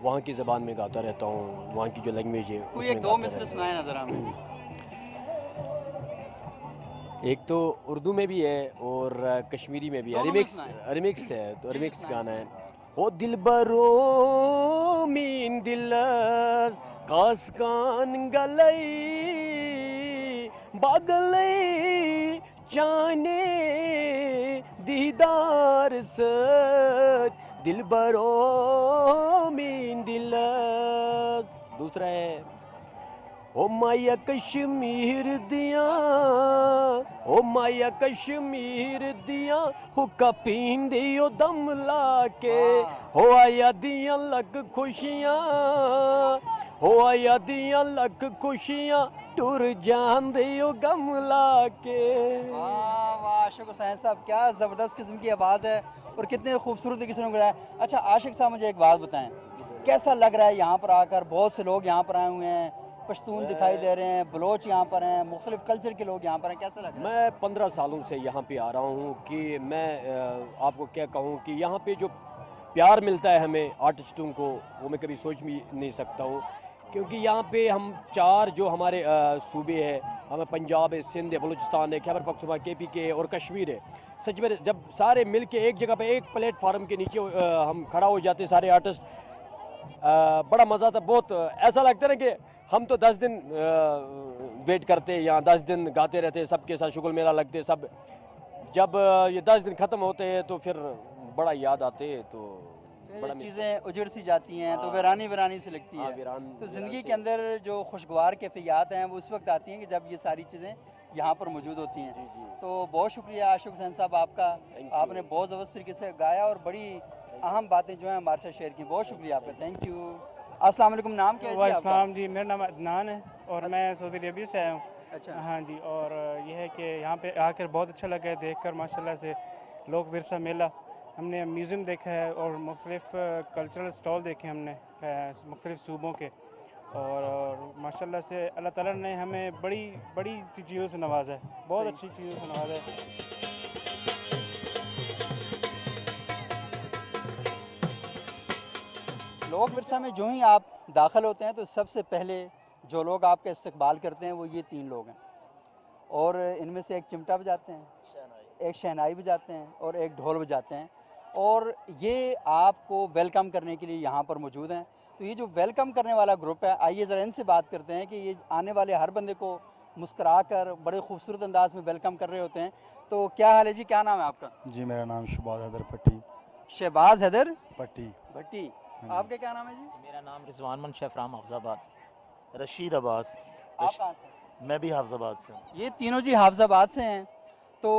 وہاں کی زبان میں گاتا رہتا ہوں, وہاں کی جو لینگویج ہے. کوئی ایک دو مصرے سنائیں نظر ہمیں. ایک تو اردو میں بھی ہے اور کشمیری میں بھی ہے, ریمکس ہے, تو ریمکس گانا ہے. ہو دل برو مین دل کاس کان گلئی باگلئی چانے دیدار ست دل برو مین دل. دوسرا ہے او مایا کشمیر دیاں, او مایا کشمیر دیاں حکا پیندی او دم لا کے, ہو آیا دیاں لگ خوشیاں, ہو آیا دیاں لگ خوشیاں ٹر جان دی او غم لا کے. واہ واہ عاشق حسین صاحب, کیا زبردست قسم کی آواز ہے, اور کتنے خوبصورت طریقے سے انہوں نے گایا. اچھا عاشق صاحب مجھے ایک بات بتائیں, کیسا لگ رہا ہے یہاں پر آ کر؟ بہت سے لوگ یہاں پر آئے ہوئے ہیں, پشتون دکھائی دے رہے ہیں, بلوچ یہاں پر ہیں, مختلف کلچر کے لوگ یہاں پر ہیں, کیسا لگ رہا ہے؟ میں 15 سالوں سے یہاں پہ آ رہا ہوں, کہ میں آپ کو کیا کہوں کہ یہاں پہ جو پیار ملتا ہے ہمیں آرٹسٹوں کو, وہ میں کبھی سوچ بھی نہیں سکتا ہوں. کیونکہ یہاں پہ ہم 4 جو ہمارے صوبے ہیں, ہمیں پنجاب ہے, سندھ ہے, بلوچستان ہے, خیبر پختونخوا, KPK اور کشمیر ہے. سچ میں جب سارے مل کے ایک جگہ پہ ایک پلیٹ فارم کے نیچے ہم کھڑا ہو جاتے سارے آرٹسٹ, بڑا مزہ آتا. بہت ایسا لگتا ہے نا کہ ہم تو 10 دن ویٹ کرتے, یہاں 10 دن گاتے رہتے, سب کے ساتھ شغل میلہ لگتے سب. جب یہ 10 دن ختم ہوتے ہیں تو پھر بڑا یاد آتے, تو بڑا چیزیں اجڑ سی جاتی ہیں تو ویرانی سی لگتی ہے. تو زندگی کے اندر جو خوشگوار کیفیات ہیں وہ اس وقت آتی ہیں کہ جب یہ ساری چیزیں یہاں پر موجود ہوتی ہیں. تو بہت شکریہ عاشق حسین صاحب آپ کا, آپ نے بہت زبردست طریقے سے گایا اور بڑی اہم باتیں جو ہیں ہمارے ساتھ شیئر کی. بہت شکریہ آپ کا, تھینک یو. السلام علیکم, نام کیا ہے جی آپ کا؟ السلام جی, میرا نام عدنان ہے اور میں سعودی عربیہ سے آیا ہوں. اچھا ہاں جی, اور یہ ہے کہ یہاں پہ آ کر بہت اچھا لگا ہے دیکھ کر ماشاءاللہ سے. لوک ورثہ میلہ ہم نے میوزیم دیکھا ہے, اور مختلف کلچرل سٹال دیکھے ہم نے مختلف صوبوں کے, اور ماشاءاللہ سے اللہ تعالیٰ نے ہمیں بڑی سی چیزوں سے نوازا ہے, بہت اچھی چیزوں سے نوازا ہے. لوک ورثہ میں جو ہی آپ داخل ہوتے ہیں تو سب سے پہلے جو لوگ آپ کا استقبال کرتے ہیں وہ یہ 3 لوگ ہیں, اور ان میں سے ایک چمٹا بجاتے ہیں, ایک شہنائی بجاتے ہیں, اور ایک ڈھول بجاتے ہیں, اور یہ آپ کو ویلکم کرنے کے لیے یہاں پر موجود ہیں. तो ये जो वेलकम करने वाला ग्रुप है, आइए ज़रा इनसे बात करते हैं कि ये आने वाले हर बंदे को मुस्करा कर बड़े खूबसूरत अंदाज में वेलकम कर रहे होते हैं। तो क्या हाल है जी, क्या नाम है आपका? जी मेरा नाम शहबाज हैदर पट्टी शहबाज हैदर पट्टी भट्टी। आपका क्या नाम है जी? मेरा नाम रिजवान मन शेफराम हाफजाबाद। रशीद अब्बास। आप कहाँ से? मैं भी हाफजाबाद से हूँ। ये तीनों जी हाफजाबाद से हैं। तो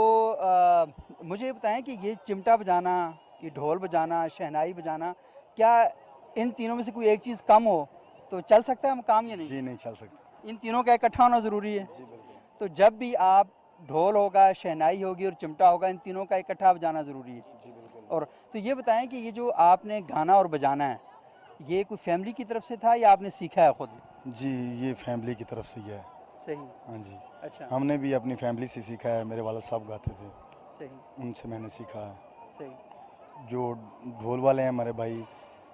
मुझे ये बताएं कि ये चिमटा बजाना, ये ढोल बजाना, शहनाई बजाना, क्या इन तीनों में से कोई एक चीज़ कम हो तो चल सकता है हम काम या नहीं? जी नहीं चल सकता। इन तीनों का इकट्ठा होना ज़रूरी है। जी बिल्कुल। तो जब भी आप ढोल होगा, शहनाई होगी और चिमटा होगा, इन तीनों का इकट्ठा बजाना ज़रूरी है। जी बिल्कुल। और तो ये बताएं कि ये जो आपने गाना और बजाना है, ये कोई फैमिली की तरफ से था या आपने सीखा है खुद? जी ये फैमिली की तरफ से ही है। सही। हाँ जी। अच्छा। हमने भी अपनी फैमिली से सीखा है, मेरे वाला साहब गाते थे, सही। उनसे मैंने सीखा है। सही। जो ढोल वाले हैं हमारे भाई,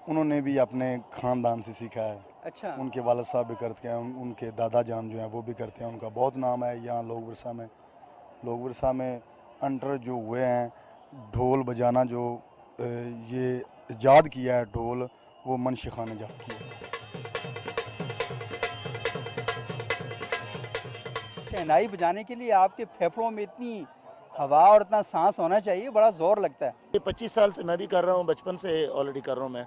उन्होंने भी अपने ख़ानदान से सीखा है। अच्छा। उनके वाला साहब भी करते हैं, उनके दादा जान जो हैं वो भी करते हैं, उनका बहुत नाम है यहाँ लोग विरसा में। लोग विरसा में अंडर जो हुए हैं, ढोल बजाना जो ये ईजाद किया है ढोल, वो मनशी खान ने ईजाद किया है। शहनाई बजाने के लिए आपके फेफड़ों में इतनी हवा और इतना सांस होना चाहिए, बड़ा ज़ोर लगता है। ये 25 साल से मैं भी कर रहा हूँ, बचपन से ऑलरेडी कर रहा हूँ मैं।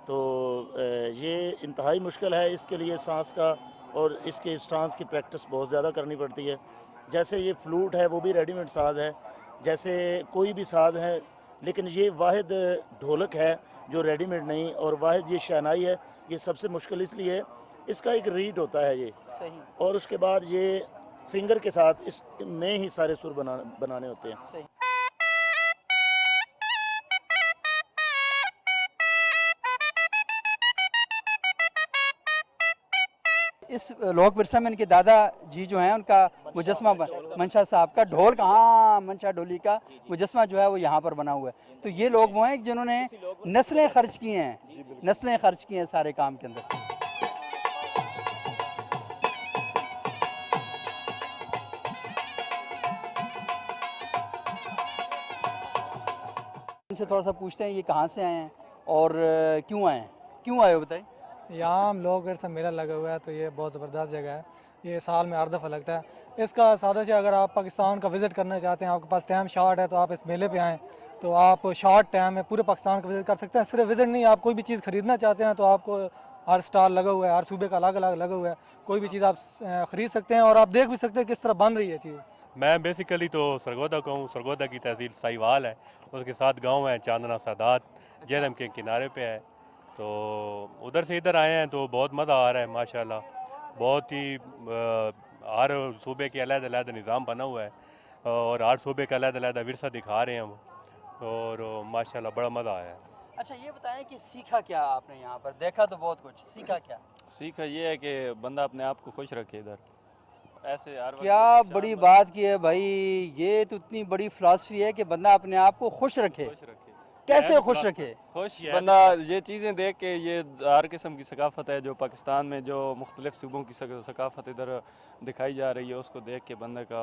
तो ये इंतहाई मुश्किल है, इसके लिए सांस का और इसके स्टांस की प्रैक्टिस बहुत ज़्यादा करनी पड़ती है। जैसे ये फ्लूट है वो भी रेडीमेड साज है, जैसे कोई भी साज है, लेकिन ये वाहिद ढोलक है जो रेडीमेड नहीं, और वाहिद ये शहनाई है। ये सबसे मुश्किल इसलिए इसका एक रीड होता है ये, सही। और उसके बाद ये फिंगर के साथ इसमें ही सारे सुर बनाने होते हैं। सही। इस लोक विरसा में इनके दादा जी जो हैं, उनका मुजस्मा मंशा साहब का ढोल का, हाँ मंशा ढोली का मुजस्मा जो है वो यहाँ पर बना हुआ है। तो ये लोग वो हैं जिन्होंने नस्लें खर्च की हैं, नस्लें खर्च की हैं सारे काम के अंदर। इनसे थोड़ा सा पूछते हैं ये कहाँ से आए हैं और क्यों आए हैं, क्यों आए हो बताइए। यहाँ हम लोग विरसा मेला लगा हुआ है, तो ये बहुत ज़बरदस्त जगह है। ये साल में 8 दफ़ा लगता है। इसका सादा से अगर आप पाकिस्तान का विज़िट करना चाहते हैं, आपके पास टाइम शॉर्ट है, तो आप इस मेले पे आएँ, तो आप शॉर्ट टाइम में पूरे पाकिस्तान का विज़िट कर सकते हैं। सिर्फ विज़िट नहीं, आप कोई भी चीज़ ख़रीदना चाहते हैं तो आपको हर स्टॉल लगा हुआ है, हर सूबे का अलग अलग लगा हुआ है, कोई भी चीज़ आप ख़रीद सकते हैं और आप देख भी सकते हैं किस तरह बन रही है चीज़। मैं बेसिकली तो सरगोदा का हूँ। सरगोदा की तहसील साहिवाल है, उसके साथ गांव है चांदना सादात, जहलम के किनारे पे है। तो उधर से इधर आए हैं तो बहुत मज़ा आ रहा है माशाल्लाह। बहुत ही हर सूबे के अलग-अलग निज़ाम बना हुआ है और हर सूबे का अलग-अलग विरसा दिखा रहे हैं हम, और माशाल्लाह बड़ा मज़ा आया है। अच्छा ये बताएं कि सीखा क्या आपने यहाँ पर? देखा तो बहुत कुछ, सीखा क्या? सीखा ये है कि बंदा अपने आप को खुश रखे इधर, ऐसे यार। क्या बड़ी बात की है भाई, ये तो इतनी बड़ी फ़िलासफ़ी है कि बंदा अपने आप को खुश रखे। कैसे खुश रखे? खुश बंदा ये चीज़ें देख के, ये हर किस्म की सकाफ़त है जो पाकिस्तान में जो मुख्तलिफ सूबों की सकाफ़त इधर दिखाई जा रही है, उसको देख के बंदे का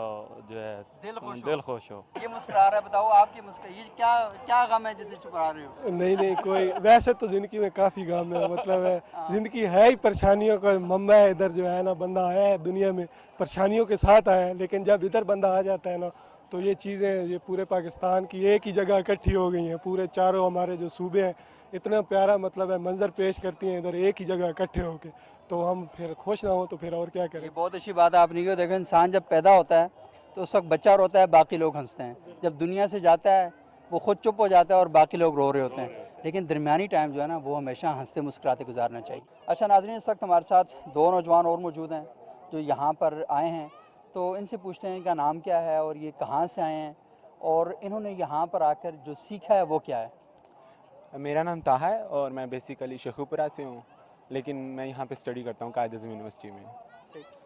जो है दिल खुश हो। ये मुस्कुरा रहा है, बताओ आपकी ये क्या गम है जिसे छुपा रहे हो? नहीं कोई, वैसे तो ज़िंदगी में काफ़ी गम है, मतलब है ज़िंदगी है ही परेशानियों का मम्मा है। इधर जो है ना, बंदा आया है दुनिया में परेशानियों के साथ आया है, लेकिन जब इधर बंदा आ जाता है ना, तो ये चीज़ें ये पूरे पाकिस्तान की एक ही जगह इकट्ठी हो गई हैं। पूरे चारों हमारे जो सूबे हैं, इतना प्यारा मतलब है मंजर पेश करती हैं इधर एक ही जगह इकट्ठे होके, तो हम फिर खुश ना हो तो फिर और क्या करें। ये बहुत अच्छी बात है आपने की। देखो इंसान जब पैदा होता है तो उस वक्त बच्चा रोता है, बाकी लोग हंसते हैं। जब दुनिया से जाता है वो खुद चुप हो जाता है और बाकी लोग रो रहे होते हैं। लेकिन दरमियानी टाइम जो है ना, वो हमेशा हंसते मुस्कुराते गुजारना चाहिए। अच्छा नाज़रीन, इस वक्त हमारे साथ 2 नौजवान और मौजूद हैं जो यहाँ पर आए हैं, तो इनसे पूछते हैं इनका नाम क्या है और ये कहाँ से आए हैं और इन्होंने यहाँ पर आकर जो सीखा है वो क्या है। मेरा नाम ताहा है और मैं बेसिकली शेखुपुरा से हूँ, लेकिन मैं यहाँ पे स्टडी करता हूँ कायद-ए-आज़म यूनिवर्सिटी में।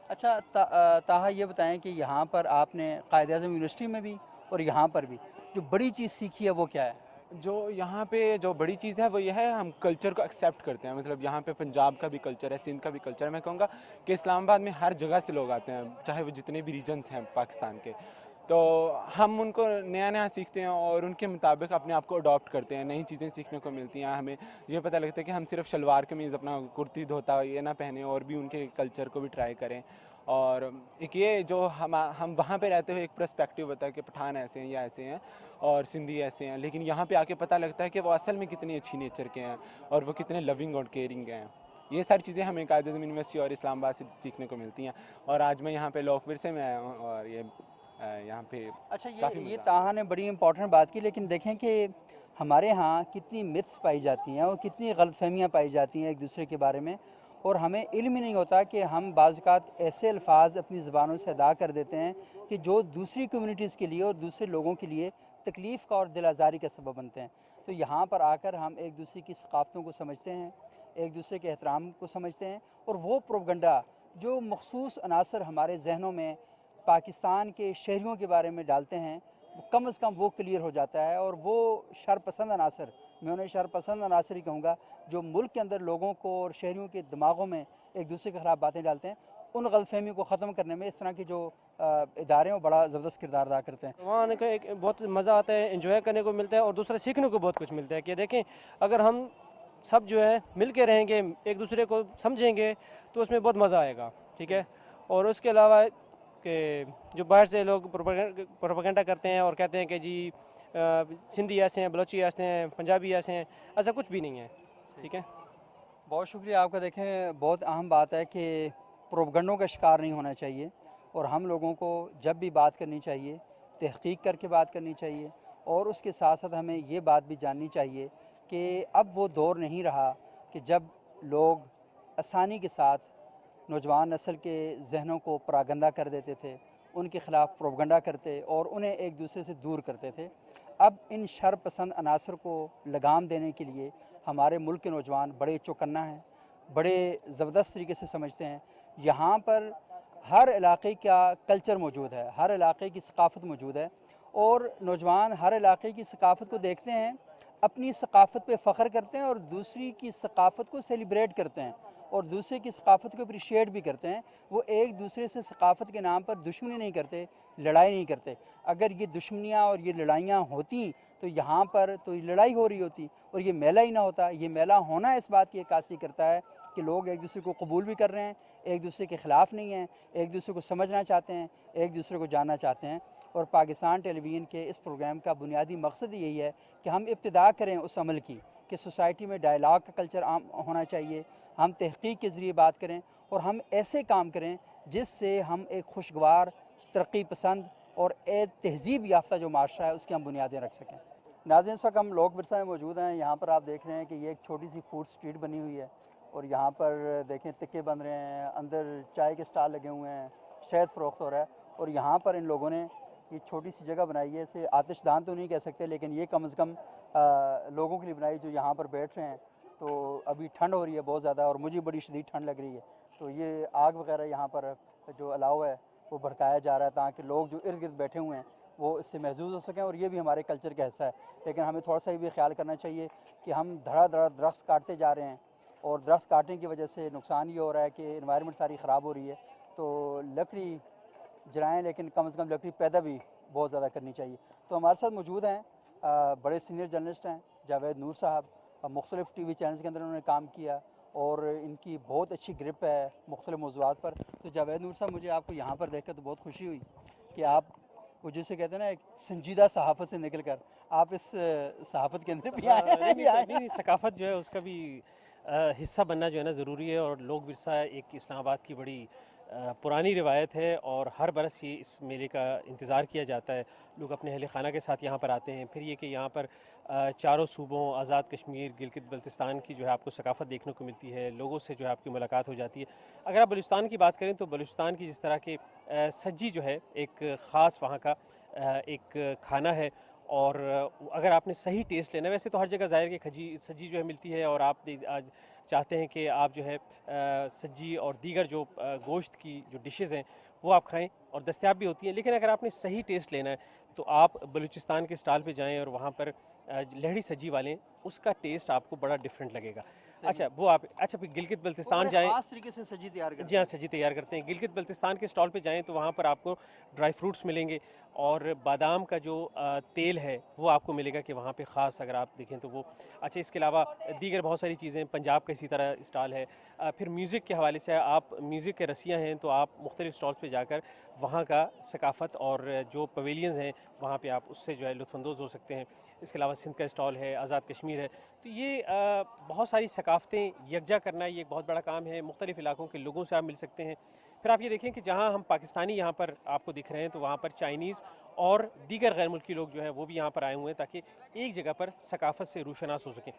अच्छा ताहा, ये बताएं कि यहाँ पर आपने कायद-ए-आज़म यूनिवर्सिटी में भी और यहाँ पर भी जो बड़ी चीज़ सीखी है वो क्या है? जो यहाँ पे जो बड़ी चीज़ है वो ये है, हम कल्चर को एक्सेप्ट करते हैं। मतलब यहाँ पे पंजाब का भी कल्चर है, सिंध का भी कल्चर है। मैं कहूँगा कि इस्लामाबाद में हर जगह से लोग आते हैं, चाहे वो जितने भी रीजन्स हैं पाकिस्तान के, तो हम उनको नया नया सीखते हैं और उनके मुताबिक अपने आप को अडॉप्ट करते हैं, नई चीज़ें सीखने को मिलती हैं। हमें ये पता लगता है कि हम सिर्फ शलवार कमीज़ अपना कुर्ती धोता ये ना पहने और भी उनके कल्चर को भी ट्राई करें। और एक ये जो हम वहाँ पे रहते हुए एक पर्सपेक्टिव होता है कि पठान ऐसे हैं या ऐसे हैं और सिंधी ऐसे हैं, लेकिन यहाँ पे आके पता लगता है कि वो असल में कितनी अच्छी नेचर के हैं और वो कितने लविंग और केयरिंग हैं। ये सारी चीज़ें हमें कायद-ए-आज़म यूनिवर्सिटी और इस्लामाबाद से सीखने को मिलती हैं। और आज मैं यहाँ पे लोक विरसे में आया हूँ और ये यहाँ पे अच्छा, काफ़ी ये मज़ा ताहा ने बड़ी इंपॉर्टेंट बात की, लेकिन देखें कि हमारे यहाँ कितनी मिथ्स पाई जाती हैं और कितनी गलतफहमियाँ पाई जाती हैं एक दूसरे के बारे में, और हमें इल्म ही नहीं होता कि हम बाज़ औक़ात ऐसे अल्फाज अपनी ज़बानों से अदा कर देते हैं कि जो दूसरी कम्युनिटीज़ के लिए और दूसरे लोगों के लिए तकलीफ़ का और दिल आज़ारी का सबब बनते हैं। तो यहाँ पर आकर हम एक दूसरे की सक़ाफ़तों को समझते हैं, एक दूसरे के एहतराम को समझते हैं, और वो प्रोपगंडा जो मख़सूस अनासर हमारे जहनों में पाकिस्तान के शहरियों के बारे में डालते हैं, कम से कम वो क्लियर हो जाता है। और वो शरपसंद अनासर, मैं उन्हें शरपसंद अनासर ही कहूँगा, जो मुल्क के अंदर लोगों को और शहरियों के दिमागों में एक दूसरे के ख़िलाफ़ बातें डालते हैं, उन गलतफहमियों को ख़त्म करने में इस तरह के जो इदारे हैं वो बड़ा ज़बरदस्त किरदार अदा करते हैं। वहाँ आने का एक बहुत मज़ा आता है, एंजॉय करने को मिलता है और दूसरा सीखने को बहुत कुछ मिलता है। कि देखें, अगर हम सब जो है मिल के रहेंगे, एक दूसरे को समझेंगे, तो उसमें बहुत मज़ा आएगा। ठीक है। और उसके अलावा कि जो बाहर से लोग प्रोपेगेंडा करते हैं और कहते हैं कि जी सिंधी ऐसे हैं, बलोची ऐसे हैं, पंजाबी ऐसे हैं, ऐसा कुछ भी नहीं है। ठीक है। बहुत शुक्रिया आपका। देखें, बहुत अहम बात है कि प्रोपगंडों का शिकार नहीं होना चाहिए, और हम लोगों को जब भी बात करनी चाहिए तहक़ीक़ करके बात करनी चाहिए, और उसके साथ साथ हमें ये बात भी जाननी चाहिए कि अब वो दौर नहीं रहा कि जब लोग आसानी के साथ नौजवान नस्ल के जहनों को परागंदा कर देते थे, उनके ख़िलाफ़ प्रोपगंडा करते और उन्हें एक दूसरे से दूर करते थे। अब इन शरपसंद अनासर को लगाम देने के लिए हमारे मुल्क के नौजवान बड़े चौकन्ना हैं, बड़े ज़बरदस्त तरीके से समझते हैं। यहाँ पर हर इलाके का कल्चर मौजूद है, हर इलाके की सकाफ़त मौजूद है, और नौजवान हर इलाके की सकाफ़त को देखते हैं, अपनी सकाफ़त पे फ़ख्र करते हैं और दूसरी की सकाफ़त को सेलिब्रेट करते हैं और दूसरे की सकाफ़त को अप्रिशिएट भी करते हैं। वो एक दूसरे से सकाफ़त के नाम पर दुश्मनी नहीं करते, लड़ाई नहीं करते। अगर ये दुश्मनियाँ और ये लड़ाइयाँ होती तो यहाँ पर तो ये लड़ाई हो रही होती और ये मेला ही ना होता। ये मेला होना इस बात की अक्कासी करता है कि लोग एक दूसरे को कबूल भी कर रहे हैं, एक दूसरे के ख़िलाफ़ नहीं हैं, एक दूसरे को समझना चाहते हैं, एक दूसरे को जानना चाहते हैं। और पाकिस्तान टेलीविज़न के इस प्रोग्राम का बुनियादी मकसद यही है कि हम इब्तिदा करें उस अमल की कि सोसाइटी में डायलॉग का कल्चर आम होना चाहिए, हम तहक़ीक़ के ज़रिए बात करें और हम ऐसे काम करें जिससे हम एक खुशगवार, तरक्की पसंद और एक तहज़ीब याफ्ता जो माशरा है उसकी हम बुनियादें रख सकें। नाज़रीन, इस वक्त हम लोक विरसा में मौजूद हैं। यहाँ पर आप देख रहे हैं कि ये एक छोटी सी फूड स्ट्रीट बनी हुई है और यहाँ पर देखें तिक्के बन रहे हैं, अंदर चाय के स्टॉल लगे हुए हैं, शहद फ़रोख्त हो रहा है। और यहाँ पर इन लोगों ने ये छोटी सी जगह बनाई है, इसे आतिशदान तो नहीं कह सकते, लेकिन ये कम से कम लोगों के लिए बनाई जो यहाँ पर बैठ रहे हैं। तो अभी ठंड हो रही है बहुत ज़्यादा और मुझे बड़ी शदीद ठंड लग रही है, तो ये आग वगैरह यहाँ पर जो अलाव है वो भड़काया जा रहा है ताकि लोग जो इर्द गिर्द बैठे हुए हैं वो इससे महसूस हो सकें। और ये भी हमारे कल्चर का हिस्सा है, लेकिन हमें थोड़ा सा ये भी ख्याल करना चाहिए कि हम धड़ाधड़ दरख्त काटते जा रहे हैं और दरख्त काटने की वजह से नुकसान ये हो रहा है कि एनवायरनमेंट सारी ख़राब हो रही है। तो लकड़ी जलाएँ, लेकिन कम से कम लकड़ी पैदा भी बहुत ज़्यादा करनी चाहिए। तो हमारे साथ मौजूद हैं बड़े सीनियर जर्नलिस्ट हैं जावेद नूर साहब, मुख्तलिफ़ TV चैनल्स के अंदर उन्होंने काम किया और इनकी बहुत अच्छी ग्रिप है मुख्तलिफ़ मौज़ूआत पर। तो जावेद नूर साहब, मुझे आपको यहाँ पर देख कर तो बहुत खुशी हुई कि आप वो जिसे कहते हैं ना एक संजीदा सहाफ़त से निकल कर आप इस सहाफ़त के अंदर भी आए हैं। नहीं, सकाफ़त जो है उसका भी हिस्सा बनना जो है ना ज़रूरी है। और लोक विरसा एक इस्लामाबाद की बड़ी पुरानी रिवायत है और हर बरस ये इस मेले का इंतज़ार किया जाता है। लोग अपने अहल खाना के साथ यहाँ पर आते हैं। फिर ये कि यहाँ पर चारों सूबों आज़ाद कश्मीर, गिलगित बल्तिस्तान की जो है आपको सकाफ़त देखने को मिलती है, लोगों से जो है आपकी मुलाकात हो जाती है। अगर आप बलूचिस्तान की बात करें तो बलूचिस्तान की जिस तरह के सज्जी जो है एक ख़ास वहाँ का एक खाना है। और अगर आपने सही टेस्ट लेना, वैसे तो हर जगह ज़ाहिर कि सज्जी जो है मिलती है और आप आज चाहते हैं कि आप जो है सज्जी और दीगर जो गोश्त की जो डिशेज़ हैं वो आप खाएं और दस्तयाब भी होती हैं। लेकिन अगर आपने सही टेस्ट लेना है तो आप बलूचिस्तान के स्टॉल पे जाएं और वहाँ पर लहड़ी सज्जी वाले, उसका टेस्ट आपको बड़ा डिफरेंट लगेगा। अच्छा वो आप फिर गिलगित बल्तिस्तान जाएं, खास तरीके से सब्जी तैयार करते जी हाँ सब्जी तैयार करते हैं। गिलगित बल्तिस्तान के स्टॉल पे जाएं तो वहाँ पर आपको ड्राई फ्रूट्स मिलेंगे और बादाम का जो तेल है वो आपको मिलेगा कि वहाँ पे ख़ास अगर आप देखें तो वो। अच्छा इसके अलावा दीगर बहुत सारी चीज़ें, पंजाब का इसी तरह स्टॉल है। फिर म्यूज़िक के हवाले से आप म्यूज़िक के रसियाँ हैं तो आप मुख्तलिफ़ स्टॉल्स पे जाकर वहाँ का सकाफ़त और जो पवेलियंस हैं वहाँ पे आप उससे जो है लुत्फ़अंदोज़ हो सकते हैं। इसके अलावा सिंध का स्टॉल है, आज़ाद कश्मीर है। तो ये बहुत सारी सकाफ़तें यकजा करना ये एक बहुत बड़ा काम है। मुख्तलिफ़ इलाकों के लोगों से आप मिल सकते हैं। फिर आप ये देखें कि जहाँ हम पाकिस्तानी यहाँ पर आपको दिख रहे हैं तो वहाँ पर चाइनीज़ और दीगर गैर मुल्की लोग जो हैं वो भी यहाँ पर आए हुए हैं ताकि एक जगह पर सकाफ़त से रूशनास हो सकें।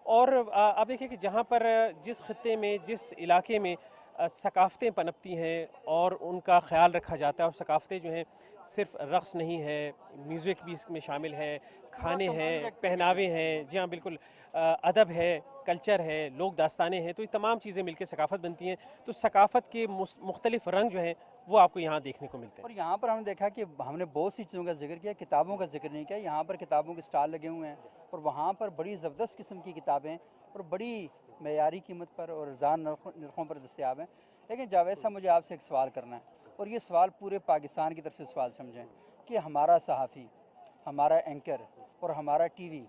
और आप देखें कि जहाँ पर जिस खत्ते में, जिस इलाके में सकाफ़तें पनपती हैं और उनका ख़्याल रखा जाता है, और सकाफ़तें जो हैं सिर्फ रक़्स नहीं है, म्यूज़िक भी इसमें शामिल है, खाने हैं, पहनावे हैं, जी हाँ बिल्कुल, अदब है, कल्चर है, लोक दास्तानें हैं, तो ये तमाम चीज़ें मिलकर सकाफ़त बनती हैं। तो सकाफ़त के मुख्तलिफ़ रंग जो हैं वो आपको यहाँ देखने को मिलते हैं। और यहाँ पर हमने देखा कि हमने बहुत सी चीज़ों का जिक्र किया, किताबों का जिक्र नहीं किया। यहाँ पर किताबों के स्टॉल लगे हुए हैं और वहाँ पर बड़ी ज़बरदस्त किस्म की किताबें और बड़ी मेयारी कीमत पर और रज़ान नरखों पर दस्तियाब हैं। लेकिन जावेद साहब मुझे आपसे एक सवाल करना है, और ये सवाल पूरे पाकिस्तान की तरफ से सवाल समझें कि हमारा सहाफ़ी, हमारा एंकर और हमारा टीवी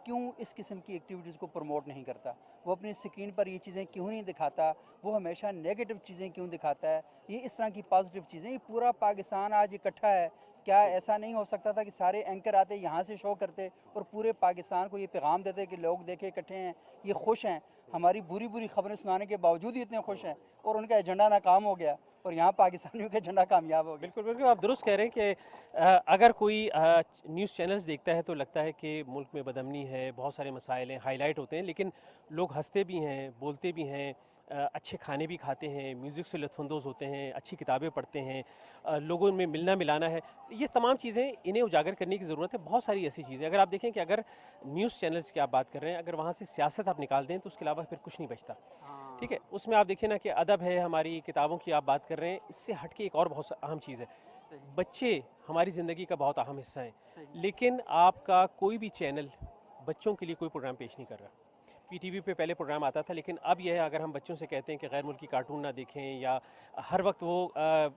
क्यों इस किस्म की एक्टिविटीज़ को प्रमोट नहीं करता? वो अपनी स्क्रीन पर ये चीज़ें क्यों नहीं दिखाता? वो हमेशा नेगेटिव चीज़ें क्यों दिखाता है? ये इस तरह की पॉजिटिव चीज़ें, ये पूरा पाकिस्तान आज इकट्ठा है, क्या ऐसा नहीं हो सकता था कि सारे एंकर आते यहाँ से शो करते और पूरे पाकिस्तान को ये पैगाम देते कि लोग देखे इकट्ठे हैं, ये खुश हैं, हमारी बुरी बुरी खबरें सुनाने के बावजूद ही इतने खुश हैं, और उनका एजेंडा नाकाम हो गया और यहाँ पाकिस्तानियों का एजेंडा कामयाब हो गया। बिल्कुल बिल्कुल, आप दुरुस्त कह रहे हैं कि अगर कोई न्यूज़ चैनल्स देखता है तो लगता है कि मुल्क में बदअमनी है, बहुत सारे मसाइल हैं, हाईलाइट होते हैं, लेकिन लोग हंसते भी हैं, बोलते भी हैं, अच्छे खाने भी खाते हैं, म्यूज़िक से लुत्फ़अंदोज़ होते हैं, अच्छी किताबें पढ़ते हैं, लोगों में मिलना मिलाना है। ये तमाम चीज़ें इन्हें उजागर करने की ज़रूरत है। बहुत सारी ऐसी चीज़ें, अगर आप देखें कि अगर न्यूज़ चैनल्स की आप बात कर रहे हैं, अगर वहाँ से सियासत आप निकाल दें तो उसके अलावा फिर कुछ नहीं बचता। ठीक है, उसमें आप देखिए ना कि अदब है, हमारी किताबों की आप बात कर रहे हैं, इससे हट के एक और बहुत अहम चीज़ है, बच्चे हमारी ज़िंदगी का बहुत अहम हिस्सा हैं, लेकिन आपका कोई भी चैनल बच्चों के लिए कोई प्रोग्राम पेश नहीं कर रहा। PTV पे पहले प्रोग्राम आता था, लेकिन अब यह है अगर हम बच्चों से कहते हैं कि गैर मुल्की कार्टून ना देखें या हर वक्त वो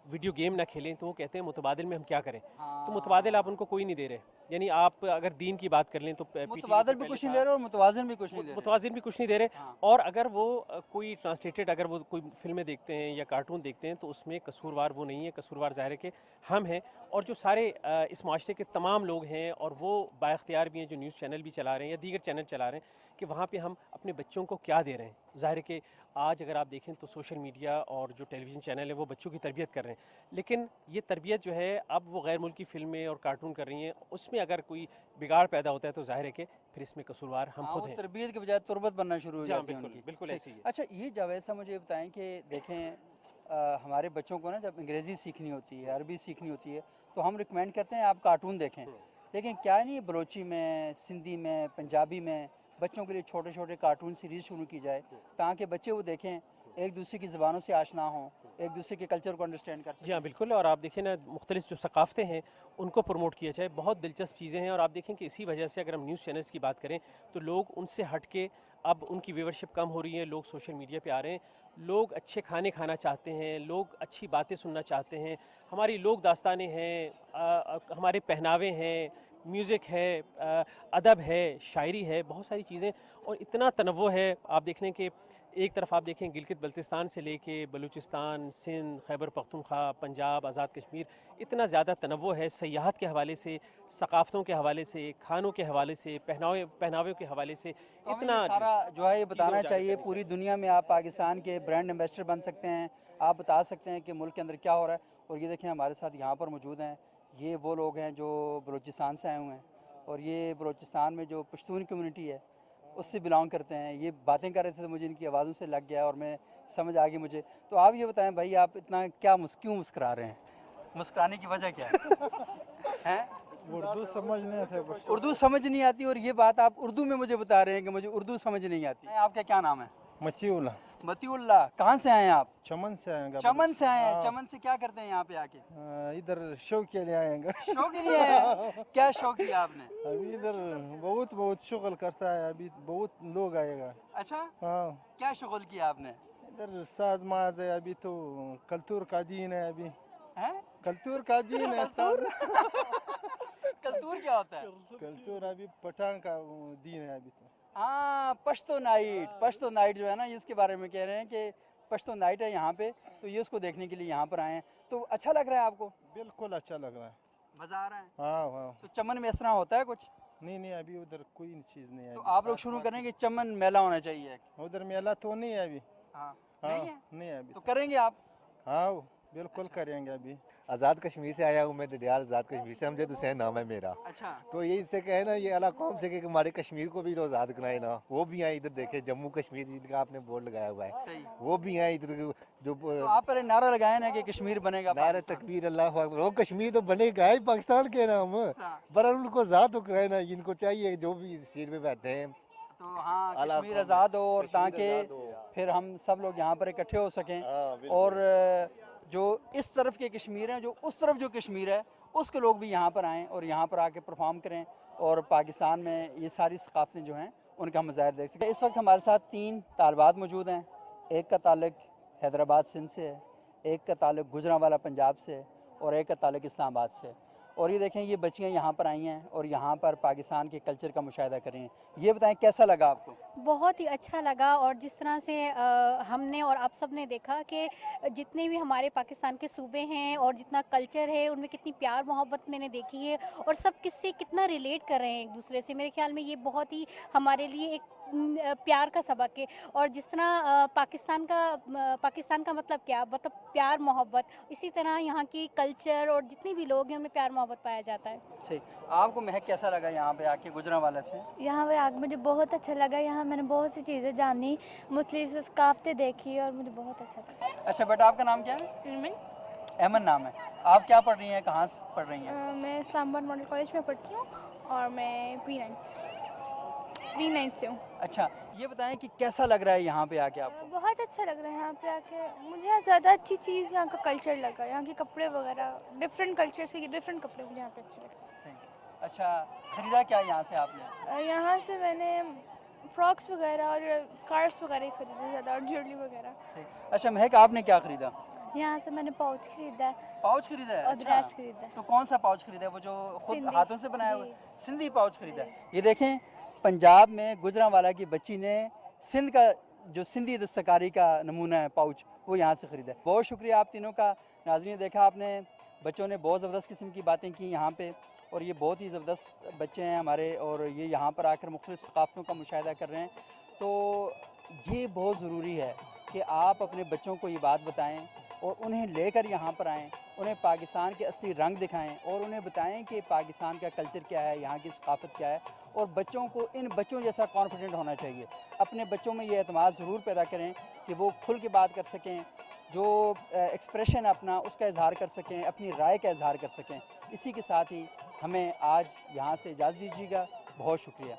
वीडियो गेम ना खेलें, तो वो कहते हैं मुतबादिल में हम क्या करें। तो मुतबादिल आप उनको कोई नहीं दे रहे। यानी आप अगर दीन की बात कर लें तो मुतबादिल भी कुछ नहीं दे रहे और मुतवाज़िन भी कुछ नहीं दे रहे। मुतवाज़िन भी कुछ नहीं दे रहे। और अगर वो कोई ट्रांसलेटेड, अगर वो कोई फिल्में देखते हैं या कार्टून देखते हैं तो उसमें कसूरवार वो नहीं है, कसूरवार ज़ाहिर है कि हम हैं, और जो सारे इस माशरे के तमाम लोग हैं, और वो बाइख्तियार भी हैं जो न्यूज़ चैनल भी चला रहे हैं या दीगर चैनल चला रहे हैं, कि वहाँ पे हम अपने बच्चों को क्या दे रहे हैं। ज़ाहिर है कि आज अगर आप देखें तो सोशल मीडिया और जो टेलीविज़न चैनल है वो बच्चों की तरबियत कर रहे हैं, लेकिन ये तरबियत जो है अब वो गैर मुल्की फ़िल्में और कार्टून कर रही हैं, उसमें अगर कोई बिगाड़ पैदा होता है तो ज़ाहिर है कि फिर इसमें कसूरवार हम खुद हैं। तरबियत के बजाय तुरबत बनना शुरू हो जाती है उनकी। बिल्कुल ऐसे ही है। अच्छा ये जावेद साहब मुझे बताएं कि देखें हमारे बच्चों को ना जब अंग्रेज़ी सीखनी होती है, अरबी सीखनी होती है, तो हम रिकमेंड करते हैं आप कार्टून देखें, लेकिन क्या नहीं बलोची में, सिंधी में, पंजाबी में बच्चों के लिए छोटे छोटे कार्टून सीरीज़ शुरू की जाए ताकि बच्चे वो देखें, एक दूसरे की ज़बानों से आशना हों, एक दूसरे के कल्चर को अंडरस्टैंड कर सकें। जी हाँ बिल्कुल, और आप देखें ना मुख्तलिफ जो सकाफ़तें हैं उनको प्रमोट किया जाए, बहुत दिलचस्प चीज़ें हैं। और आप देखें कि इसी वजह से अगर हम न्यूज़ चैनल्स की बात करें तो लोग उनसे हट के अब उनकी व्यूवरशिप कम हो रही है, लोग सोशल मीडिया पे आ रहे हैं, लोग अच्छे खाने खाना चाहते हैं, लोग अच्छी बातें सुनना चाहते हैं, हमारी लोक दास्तानें हैं, हमारे पहनावे हैं, म्यूज़िक है, अदब है, शायरी है, बहुत सारी चीज़ें, और इतना तनव्वुर है। आप देख लें कि एक तरफ आप देखें गिलगित बल्तिस्तान से लेके बलूचिस्तान, सिंध, खैबर पख्तूनख्वा, पंजाब, आज़ाद कश्मीर, इतना ज़्यादा तनव्वुर है सयाहत के हवाले से, सकाफ़तों के हवाले से, खानों के हवाले से, पहनावे के हवाले से, इतना सारा जो है ये बताना चाहिए पूरी दुनिया में। आप पाकिस्तान के ब्रांड एम्बेसडर बन सकते हैं, आप बता सकते हैं कि मुल्क के अंदर क्या हो रहा है। और ये देखें हमारे साथ यहाँ पर मौजूद हैं, ये वो लोग हैं जो बलूचिस्तान से आए हुए हैं, और ये बलूचिस्तान में जो पश्तून कम्युनिटी है उससे बिलोंग करते हैं। ये बातें कर रहे थे तो मुझे इनकी आवाज़ों से लग गया और मैं समझ आ गई मुझे। तो आप ये बताएं भाई, आप इतना क्यों मुस्कुरा रहे हैं? मुस्कुराने की वजह क्या है? उर्दू समझने थे, उर्दू समझ नहीं आती, और ये बात आप उर्दू में मुझे बता रहे हैं कि मुझे उर्दू समझ नहीं आती। आपका क्या नाम है? मचीउल्ला। मतीउल्लाह, कहाँ से आए हैं आप? चमन से आएंगे। चमन से आए हैं। चमन से क्या करते हैं यहाँ पे आके? इधर शो के लिए आएंगे। शो के लिए आए हैं? क्या शो किया आपने? अभी इधर बहुत शुगल करता है, अभी बहुत लोग आएगा। अच्छा, हाँ, क्या शुगल किया आपने? इधर साज माज है, अभी तो कल्तूर का दिन है। अभी हैं? कल्तूर का दिन है। कल्तूर क्या होता है? कल्तूर अभी पठान का दिन है अभी तो। हाँ, पश्तो नाइट जो है ना, इसके बारे में कह रहे हैं कि पश्तो नाइट है यहाँ पे, तो ये उसको देखने के लिए यहाँ पर आए हैं। तो अच्छा लग रहा है आपको? बिल्कुल अच्छा लग रहा है, मज़ा आ रहा है? हाँ हाँ। तो चमन में इस तरह होता है कुछ? नहीं, अभी उधर कोई चीज़ नहीं है। तो आप लोग शुरू करेंगे चमन मेला होना चाहिए। उधर मेला तो नहीं है अभी। हाँ, नहीं है अभी। तो करेंगे आप? हाँ, बिल्कुल करेंगे अभी। आज़ाद कश्मीर से आया हूँ मैं, डडियाल आज़ाद कश्मीर से। अमजद हुसैन नाम है मेरा। अच्छा, तो ये इनसे कहे ना, ये अला कौम से कि हमारे कश्मीर को भी तो आज़ाद कराए ना, वो भी आए इधर। देखे जम्मू कश्मीर जिनका आपने बोर्ड लगाया हुआ है, सही। वो भी आए इधर। जो तो आप पहले नारा लगाए ना कि कश्मीर बनेगा। नारे तकबीर अल्लाह अकबर, वो कश्मीर तो बनेगा ही, पाकिस्तान के नाम पर उनको आज़ाद तो कराए ना। इनको चाहिए जो भी सीट में बैठे हैं, तो हाँ, कश्मीर आज़ाद हो, और ताकि फिर हम सब लोग यहाँ पर इकट्ठे हो सकें। और जो इस तरफ के कश्मीर हैं, जो उस तरफ जो कश्मीर है, उसके लोग भी यहाँ पर आएँ और यहाँ पर आके परफॉर्म करें, और पाकिस्तान में ये सारी सकाफ़तें जो हैं उनका मज़ाहिर देख सकें। इस वक्त हमारे साथ 3 तालिबात मौजूद हैं। एक का ताल्लुक हैदराबाद सिंध से है, एक का ताल्लुक गुजरांवाला पंजाब से है, और एक का ताल्लुक इस्लामाबाद से है। और ये देखें, ये बच्चियाँ यहाँ पर आई हैं और यहाँ पर पाकिस्तान के कल्चर का मुशाहिदा कर रही हैं। ये बताएं कैसा लगा आपको? बहुत ही अच्छा लगा। और जिस तरह से हमने और आप सब ने देखा कि जितने भी हमारे पाकिस्तान के सूबे हैं और जितना कल्चर है, उनमें कितनी प्यार मोहब्बत मैंने देखी है, और सब किससे कितना रिलेट कर रहे हैं एक दूसरे से। मेरे ख्याल में ये बहुत ही हमारे लिए एक प्यार का सबक है। और जिस तरह पाकिस्तान का मतलब क्या, मतलब प्यार मोहब्बत, इसी तरह यहाँ की कल्चर और जितने भी लोग हैं उनमें प्यार मोहब्बत पाया जाता है। सही। आपको महक कैसा लगा यहाँ पे आके गुजरांवाला से? यहाँ पे आके मुझे बहुत अच्छा लगा। यहाँ मैंने बहुत सी चीज़ें जानी, मुख्तलिफ सकाफ़तें देखी, और मुझे बहुत अच्छा लगा। अच्छा बेटा, आपका नाम क्या है? अमन नाम है। आप क्या पढ़ रही हैं, कहाँ से पढ़ रही हैं? मैं इस्लामाबाद मॉडल कॉलेज में पढ़ती हूँ, और मैं प्री नाइन्थ से हूँ। अच्छा, ये बताएं कि कैसा लग रहा है यहाँ पे आके आपको? बहुत अच्छा लग रहा है यहाँ पे आके। मुझे यहाँ ज़्यादा अच्छी चीज़ यहाँ का कल्चर लगा। यहाँ के कपड़े वगैरह, डिफरेंट कल्चर से डिफरेंट कपड़े मुझे यहाँ पे अच्छे लगे। सही। अच्छा, ख़रीदा क्या यहाँ से आपने? यहाँ से मैंने फ्रॉक्स वगैरह और स्कार्फ्स वगैरह खरीदे ज़्यादा, और ज्वेलरी वगैरह। सही। अच्छा महक, आपने क्या ख़रीदा? यहाँ से मैंने पाउच खरीदा। पाउच खरीदा है? और अच्छा। ड्रेस खरीदा। तो कौन सा पाउच खरीदा है? वो जो खुद सिंधी। हाथों से बनाया हुआ सिंधी पाउच खरीदा है? ये देखें, पंजाब में गुजरांवाला की बच्ची ने सिंध का जो सिंधी दस्तकारी का नमूना है पाउच, वो यहाँ से ख़रीदा है। बहुत शुक्रिया आप तीनों का। नाज़रीन, देखा आपने, बच्चों ने बहुत ज़बरदस्त किस्म की बातें की यहाँ पे, और ये बहुत ही ज़बरदस्त बच्चे हैं हमारे, और ये यहाँ पर आकर मुख्तलिफ़ सकाफ़तों का मुशाहिदा कर रहे हैं। तो ये बहुत ज़रूरी है कि आप अपने बच्चों को ये बात बताएं और उन्हें लेकर यहाँ पर आएँ, उन्हें पाकिस्तान के असली रंग दिखाएं, और उन्हें बताएं कि पाकिस्तान का कल्चर क्या है, यहाँ की सकाफ़त क्या है। और बच्चों को इन बच्चों जैसा कॉन्फिडेंट होना चाहिए। अपने बच्चों में ये एतमाद ज़रूर पैदा करें कि वो खुल के बात कर सकें, जो एक्सप्रेशन अपना उसका इजहार कर सकें, अपनी राय का इजहार कर सकें। इसी के साथ ही हमें आज यहाँ से इजाज़त दीजिएगा। बहुत शुक्रिया।